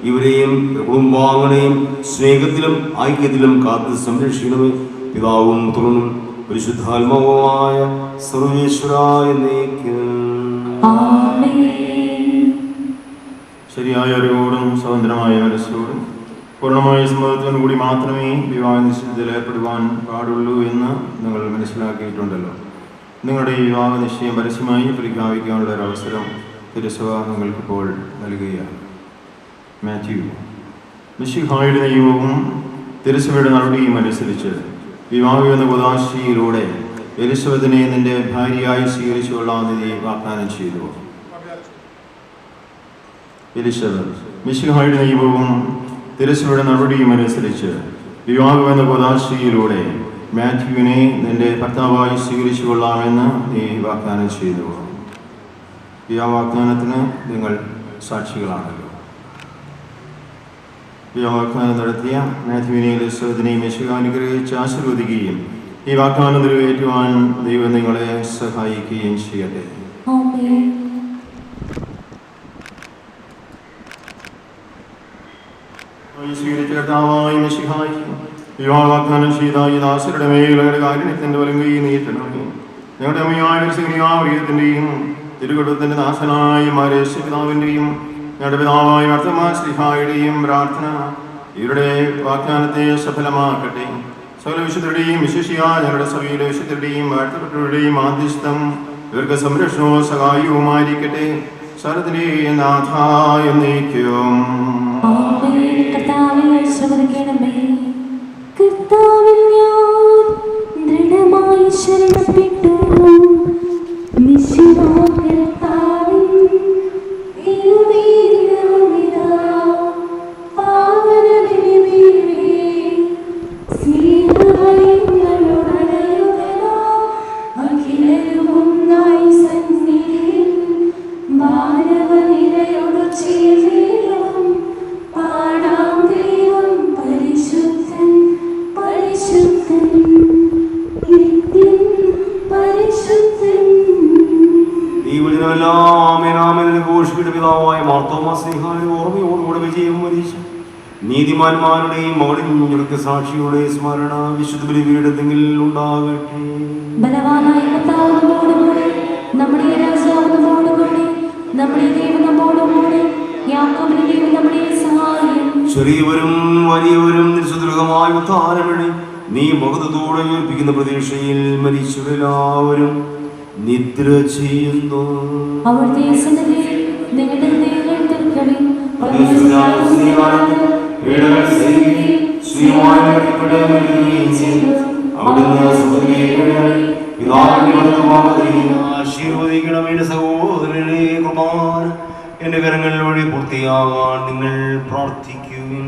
ഇവരെയും കുടുംബാംഗങ്ങളെയും സ്നേഹത്തിലും ഐക്യത്തിലും കാത്ത് സംരക്ഷിക്കണമേ. പിതാവും തുറന്നും പരിശുദ്ധാത്മാവുമായ സർവേശ്വരായ ശരിയായ അറിവോടും സ്വതന്ത്രമായ മനസ്സോടും പൂർണ്ണമായ സമ്മതത്തോടും കൂടി മാത്രമേ വിവാഹ നിശ്ചയത്തിൽ ഏർപ്പെടുവാൻ പാടുള്ളൂ എന്ന് നിങ്ങൾ മനസ്സിലാക്കിയിട്ടുണ്ടല്ലോ. നിങ്ങളുടെ ഈ വിവാഹ നിശ്ചയം പരസ്യമായി പ്രഖ്യാപിക്കാനുള്ള ഒരു അവസരം തിരുസഭ നിങ്ങൾക്കിപ്പോൾ നൽകുകയാണ്. മാത്യു, മിശിഹായുടെ നിയമവും തിരുസഭയുടെ നടപടിയും അനുസരിച്ച് വിവാഹം എന്ന ഉദാശയിലൂടെ എലിസബത്തിനെ നിന്റെ ഭാര്യയായി സ്വീകരിച്ചുകൊള്ളാമെന്ന് നീ വാഗ്ദാനം ചെയ്തു. എലിസബത്ത്, മിശിഹായുടെ നിയമവും തിരുസഭയുടെ നടപടിയും അനുസരിച്ച് വിവാഹം എന്ന ഉദാശയിലൂടെ മാത്യുവിനെ നിന്റെ ഭർത്താവായി സ്വീകരിച്ചു കൊള്ളാമെന്ന് നീ വാഗ്ദാനം ചെയ്തു. ഈ ആ വാഗ്ദാനത്തിന് നിങ്ങൾ സാക്ഷികളാണല്ലോ. ഈ വാഗ്ദാനം നടത്തിയ മാത്യുവിനെയും എലിസബത്തിനെയും യേശു അനുഗ്രഹിച്ച് ആശീർവദിക്കുകയും ഈ വാഗ്ദാനം നിറവേറ്റുവാൻ ദൈവം നിങ്ങളെ സഹായിക്കുകയും ചെയ്യട്ടെ. വാഗ്ദാനം ചെയ്ത ഈ ദാസരുടെ മേലുകളുടെ കാരുണ്യത്തിന്റെ വലങ്കൈ നീട്ടണമേ. ഞങ്ങളുടെ അമ്മയായ സിഗ്നിയാവ്രീയത്തിന്റെയും തിരുകുടുംബത്തിന്റെ ദാസനായ മാരേശ പിതാവിന്റെയും ഞങ്ങളുടെ പിതാവായ വർത്തമാശ്രീഹായുടെയും പ്രാർത്ഥന ഇവരുടെ വാഗ്ദാനത്തെ സഫലമാക്കട്ടെ. സകല വിശുദ്ധരുടെയും വിശേഷിയ ഞങ്ങളുടെ സഭയിലെ വിശുദ്ധരുടെയും വാഴ്ത്തപ്പെട്ടവരുടെയും ആദ്യസ്ഥം ഇവർക്ക് സംരക്ഷണവും സഹായവുമായിരിക്കട്ടെ. സകലത്തിലെ നാഥായ എന്നേക്കും. കർത്താവിൽ ഞാൻ ദൃഢമായി ശരണപ്പെട്ടു. പാടാം ദൈവം ഞങ്ങളെല്ലാം ഘോഷിയുടെ പിതാവായ മാർത്തോമാ സ്നേഹാന്റെ ഓർമ്മയോടുകൂടെ വിജയം വരിച്ചു നീതിമാന്മാരുടെയും മകളിഞ്ഞെടുത്ത സാക്ഷിയുടെ സ്മരണ വിശുദ്ധ ബലിപീഠത്തിൽ ഉണ്ടാകട്ടെ. ബലവാനായ കർത്താവ് നമ്മോടുകൂടെ, നമ്മുടെ രാജാവ് നമ്മോടുകൂടെ, നമ്മുടെ ദൈവം നമ്മോടുകൂടെ, യാക്കോബിന്റെ ദൈവം നമ്മുടെ സഹായം. ചെറിയവരും വലിയവരും നിശുദ്ധമായ ഉദ്ധാരമണി നീ മഹത്വത്തോടെ ഉയർപ്പിക്കുന്ന പ്രതീക്ഷയിൽ മരിച്ചവരെല്ലാവരും നിദ്ര ചെയ്യുന്നു. അവിടുത്തെ സന്നിധിയിൽ നിങ്ങളുടെ ഹൃദയങ്ങൾ തുറക്കണമേ. ആശീർവദിക്കണമേ സഹോദരനെ. കുർബാന എന്റെ കരങ്ങൾ വഴി പൂർത്തിയാകാൻ നിങ്ങൾ പ്രാർത്ഥിക്കുവിൻ.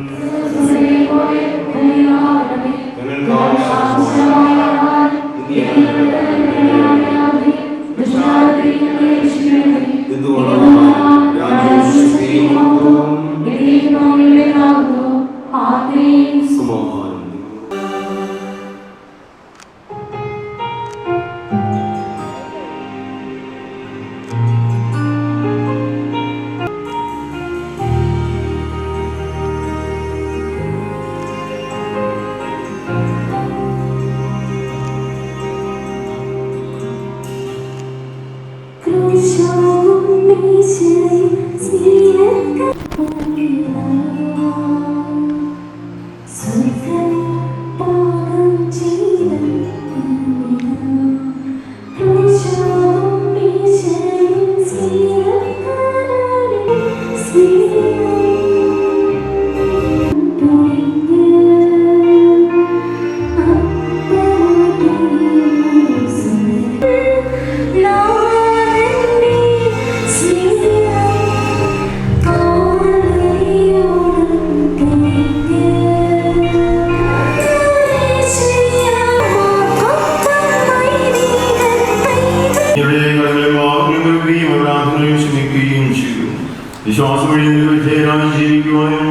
വിശ്വാസം വഴി വിജയരായി ജീവിക്കുവാനും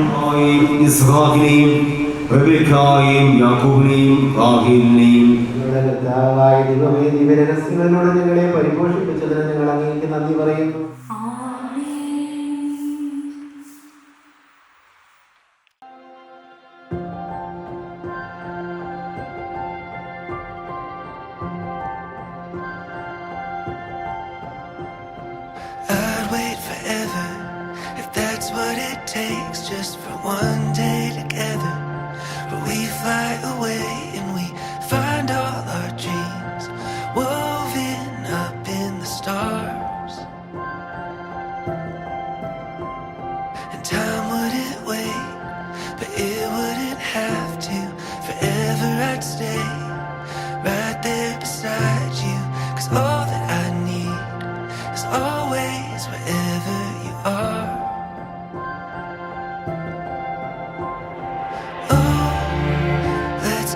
ഇസ്ഹാക്കിനെയും റെബേക്കായെയും യാക്കോബിനെയും റാഹേലിനെയും കർത്താവായ ദൈവമേ, ദിവ്യരഹസ്യങ്ങളിലൂടെ ഞങ്ങളെ പരിപോഷിപ്പിച്ചതിന് ഞങ്ങൾ അങ്ങേക്ക് നന്ദി പറയുന്നു. I'd wait forever if that's what it takes, just for one day together, where we fly away and we find all our dreams woven up in the stars. And time wouldn't wait, but it wouldn't have to. Forever I'd stay right there beside you, 'cause all that I need is always wherever you are. Oh, let's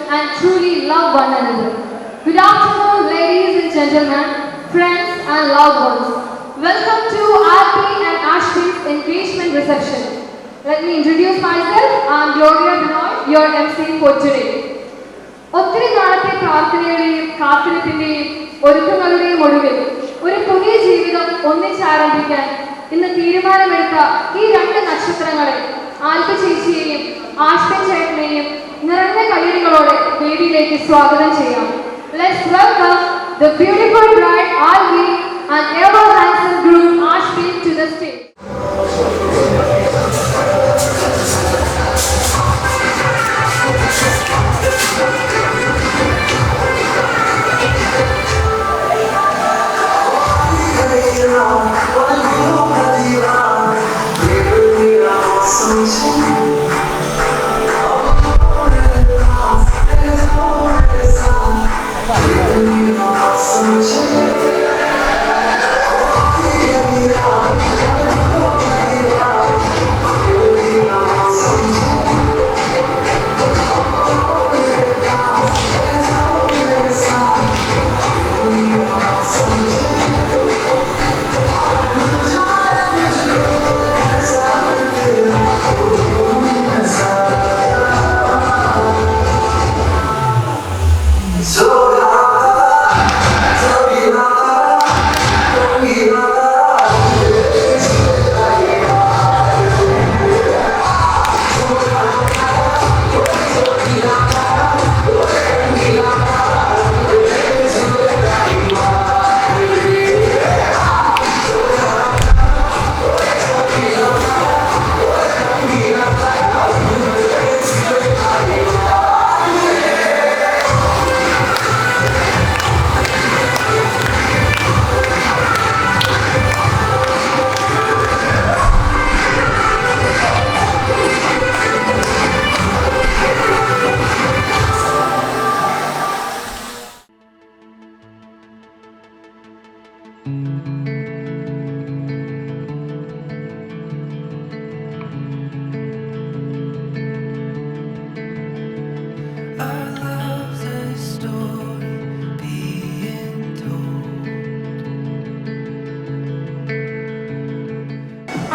and truly love one another. Good afternoon, ladies and gentlemen, friends and loved ones. Welcome to Alpi and Ashby's engagement reception. Let me introduce myself. I am Gloria Binoy, your MC for today. ഒത്തിരി നാളത്തെ പ്രാർത്ഥനയുടെയും കാത്തിരിപ്പിന്റെയും ഒരുക്കങ്ങളുടെയും ഒടുവിൽ ഒരു പുതിയ ജീവിതം ഒന്നിച്ചാരംഭിക്കാൻ ഇന്ന് തീരുമാനമെടുത്ത ഈ രണ്ട് നക്ഷത്രങ്ങളെ ആൽബി ചേച്ചിയെയും ആഷ്ബിൻ ചേട്ടനെയും നിറഞ്ഞ കയ്യടികളോടെ വേദിയിലേക്ക് സ്വാഗതം ചെയ്യാം. Let's welcome the beautiful bride Alvi and ever handsome groom Ashbin to the stage.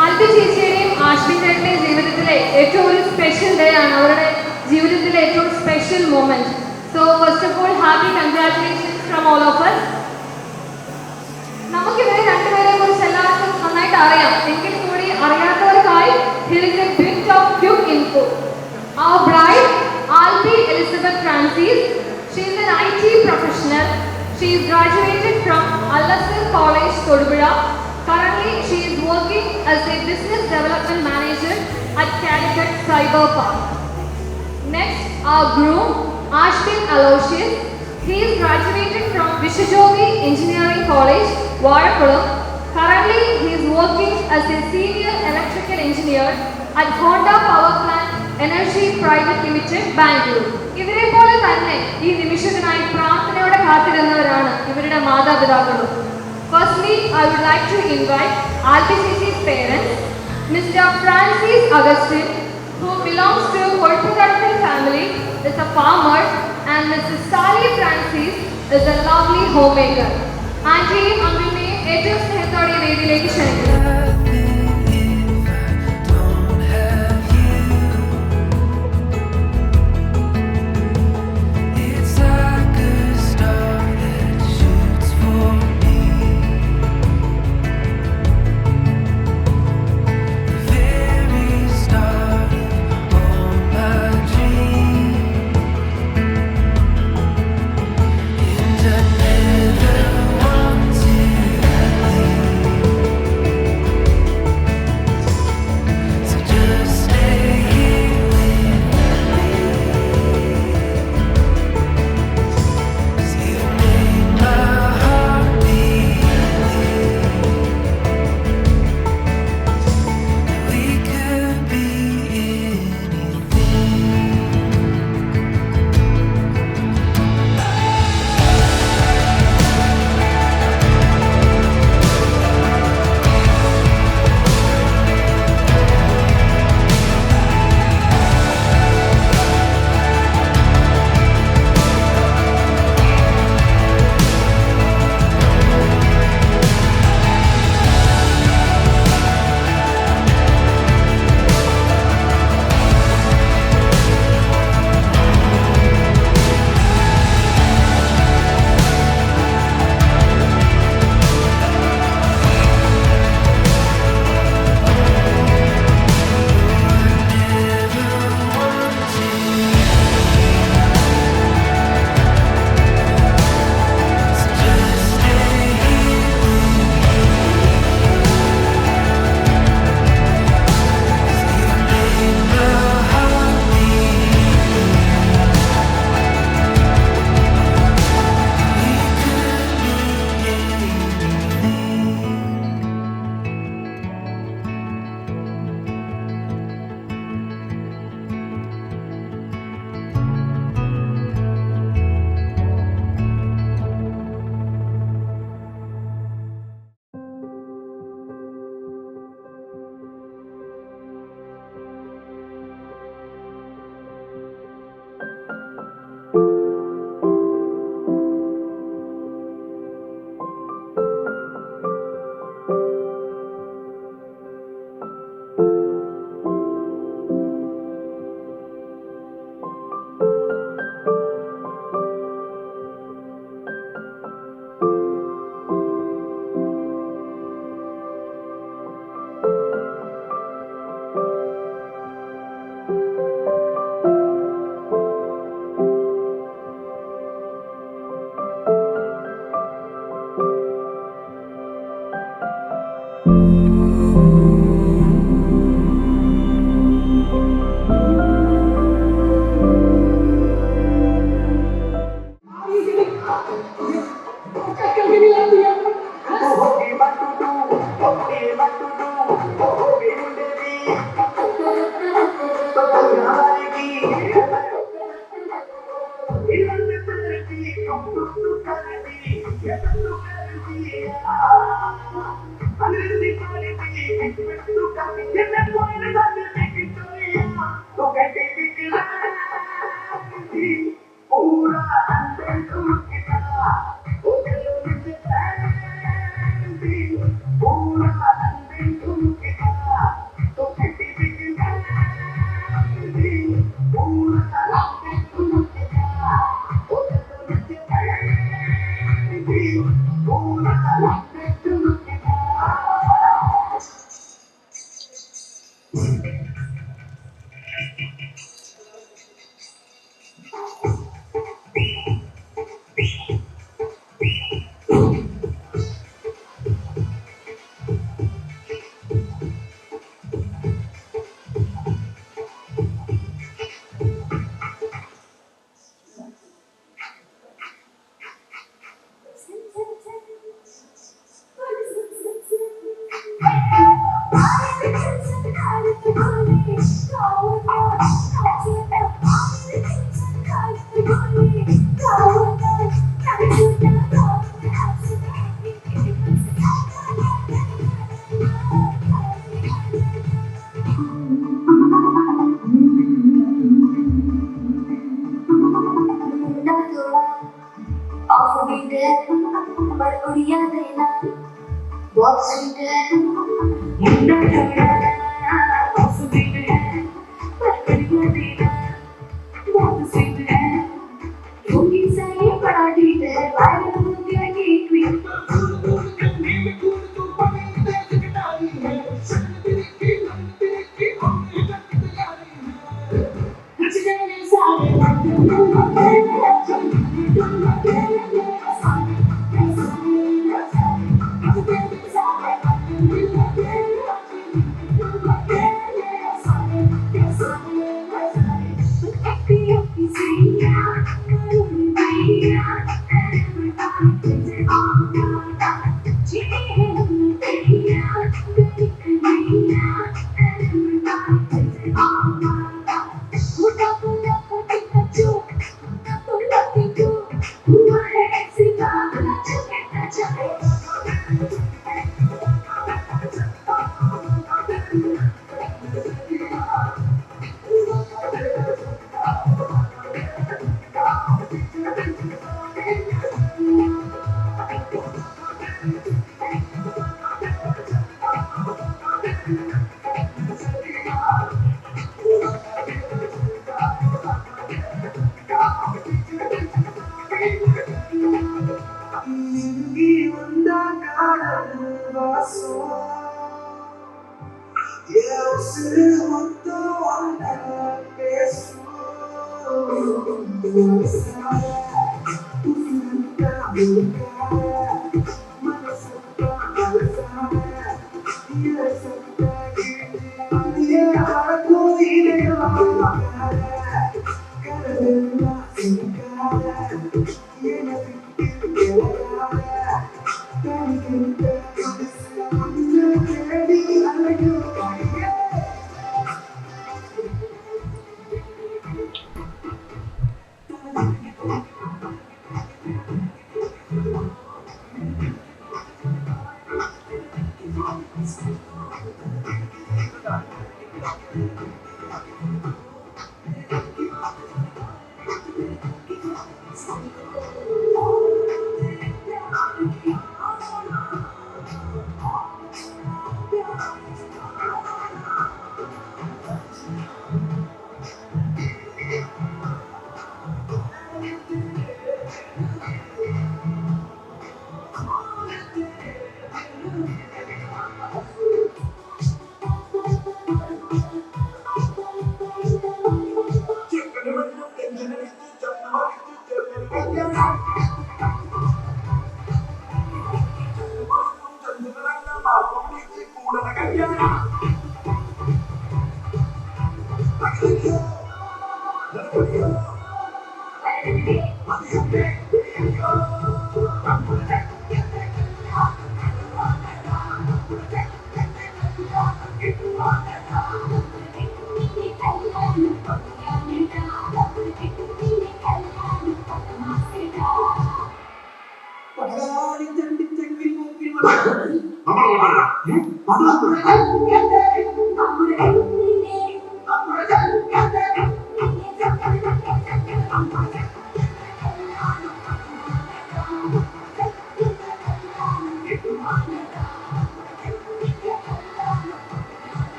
Albi ചേച്ചിയുടെയും Ashbin ചേട്ടന്റെയും ജീവിതത്തിലെ ഏറ്റവും ഒരു സ്പെഷ്യൽ ഡേ ആണ്, അവരുടെ ജീവിതത്തിലെ ഏറ്റവും special moment. So first of all happy congratulations from all of us. നമുക്കിവരെ രണ്ടുപേരെ കുറിച്ച് എല്ലാവർക്കും നന്നായിട്ട് അറിയാം, എങ്കിൽ കൂടി അറിയാത്തവർക്കായി here is a bit of quick info. Our bride Alpi Elizabeth Francis, she is an IT professional. She is graduated from Al-Azhar College, Todupuzha. Currently, she is working as a business development manager at Calicut Cyber Park. Next, our groom, Ashbin Aloysius. He is graduated from Vishajogi Engineering College, Vadakulam. Currently, he is working as a senior electrical engineer at Honda Power Plant Energy Private Limited, Bangalore. ഇവരെ പോലെ തന്നെ ഈ നിമിഷത്തിനായി പ്രാർത്ഥനയോടെ കാത്തിരുന്നവരാണ് ഇവരുടെ മാതാപിതാക്കളും. Firstly, I would like to invite Alpi Chechi's parents, Mr. Francis Augustine, who belongs to Kolpattal family, is a farmer, and Mrs. Sally Francis is a lovely homemaker. Auntie, Uncle, ഏറ്റവും സ്നേഹത്തോടെ വേദിയിലേക്ക് ക്ഷണിക്കുന്നു.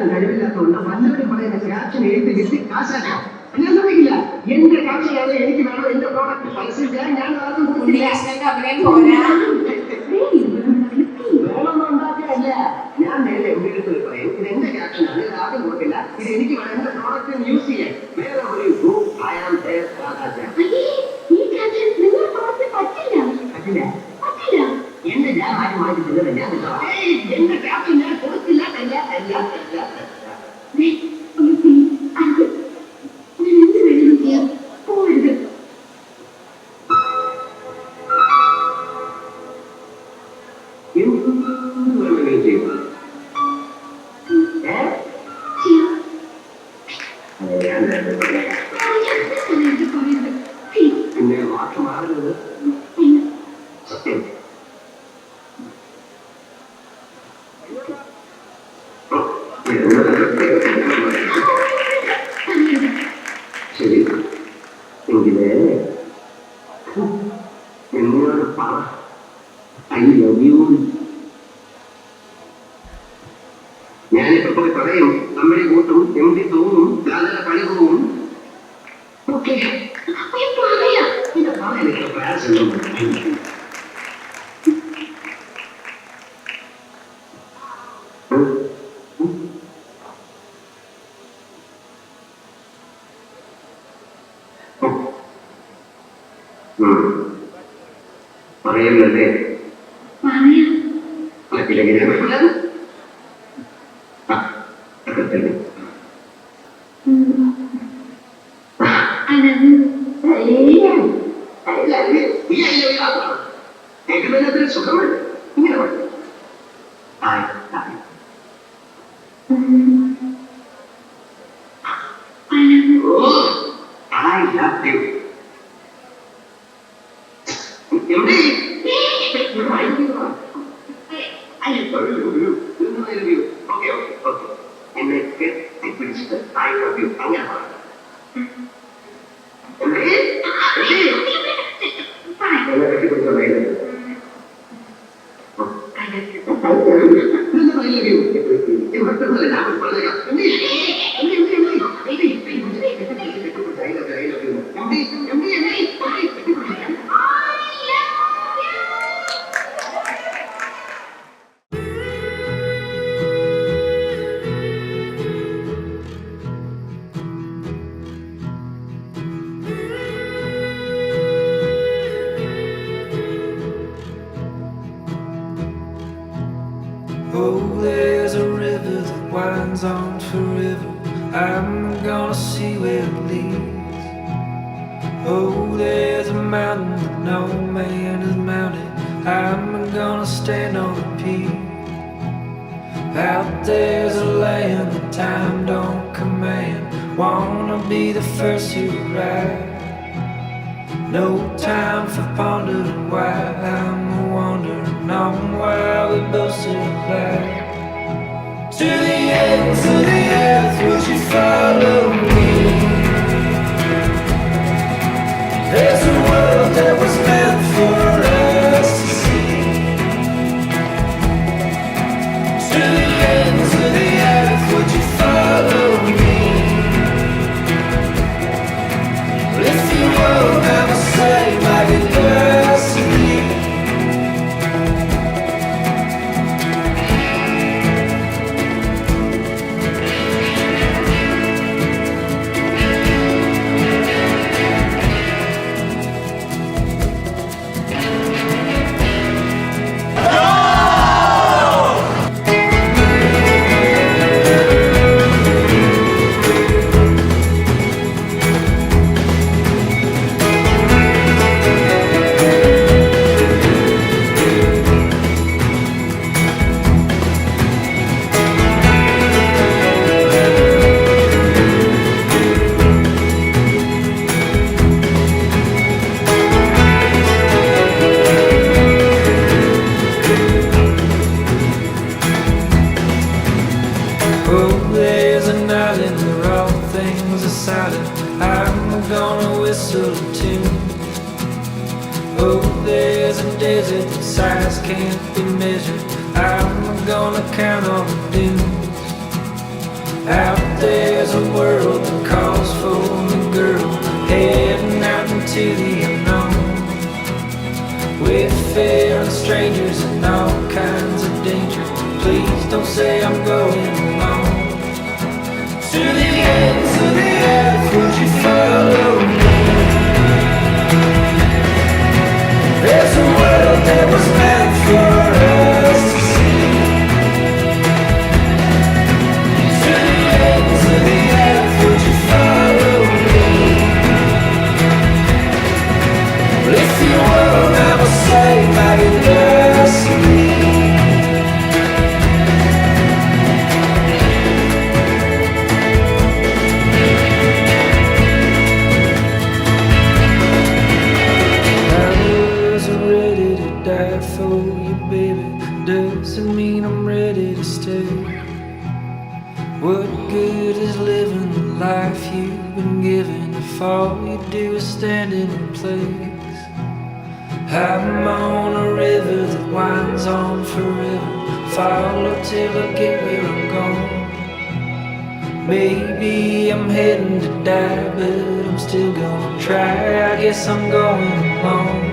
എഴുതാൻ കഴിവില്ലാത്തതുകൊണ്ട് വല്ലവരും പറയുന്ന ക്യാപ്ഷൻ എഴുതി കിട്ടി കാശാക്കാം. ഞാൻ സമ്മതിക്കില്ല. എന്റെ ക്യാപ്ഷനാണ് എനിക്ക് വേണം. എന്റെ പ്രോഡക്റ്റ് പരസ്യം ചെയ്യാൻ ഞാൻ ആർക്കും കൊടുക്കില്ല. വേണമെന്ന് ഉണ്ടാക്കിയല്ല. ഞാൻ നേരെ എവിടെയെടുത്ത് പറയും ഇത് എന്റെ ക്യാപ്ഷനാണ്, ഇത് ആർക്കും കൊടുക്കില്ല, ഇത് എനിക്ക് വേണം, എന്റെ പ്രോഡക്റ്റ് യൂസ് ചെയ്യാൻ. വേറെ ഒരു ഗ്രൂപ്പ് ഐ ആം പറ്റില്ല. എന്റെ ഞാൻ ആരും വാങ്ങിച്ചില്ല. ഞാൻ എന്റെ ക്യാപ്ഷൻ ഞാൻ കൊടുക്കില്ല. പോരുത്. പിന്നെ വാക്ക് മാറുന്നത് സത്യം. ശരി എങ്കിലേ എന്നോട് പറ ഐ ലവ് യു. ഞാനിപ്പോ പോയി പറയും, അമ്മയെ കൂട്ടും, എംഡി തോന്നും, ദാദാ പണി പോവും. ഓക്കെ എനിക്ക് പ്രയാസം. പറയുന്നല്ലേ പറ്റില്ലെങ്കിലും സുഖമുണ്ട്. ഇങ്ങനെ പറഞ്ഞു I love you. എവിടെ എന്നെ കെട്ടിപ്പിടിച്ചിട്ട് ഐ ലവ് യു അങ്ങനെ പറഞ്ഞു. Oh, there's a river that winds on forever. I'm gonna see where it leads. Oh, there's a mountain that no man has mounted. I'm gonna stand on the peak. Out there's a land that time don't command. Wanna be the first to arrive. No time for pondering why I'm wandering on while we both survive. To the ends of the earth, would you follow me? There's a world that was meant for us to see. To the ends of the earth, would you follow me? If you won't ever say my goodbyes to me. Oh, there's a desert that size can't be measured. I'm gonna count all the dunes. Out there's a world that calls for me, girl, heading out into the unknown. Wayfaring strangers and all kinds of danger. Please don't say I'm going alone. To the ends of the earth, would you follow me? There's a world that was meant for us to see. To the ends of the earth, would you follow me? If you will never say by your mercy. For you, baby, doesn't mean I'm ready to stay. What good is living the life you've been given if all you do is stand in place? I'm on a river that winds on forever. Follow till I get where I'm going. Maybe I'm heading to die, but I'm still gonna try. I guess I'm going alone.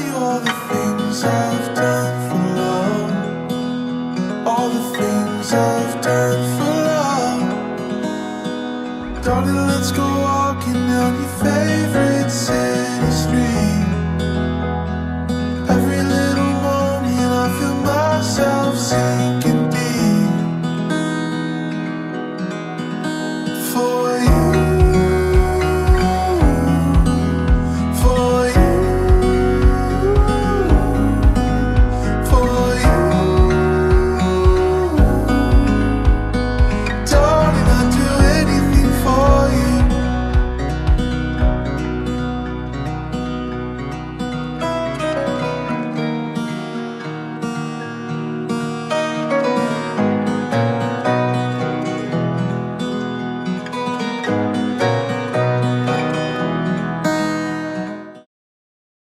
you all the things I've done for love. All the things I've done for love. Darling, let's go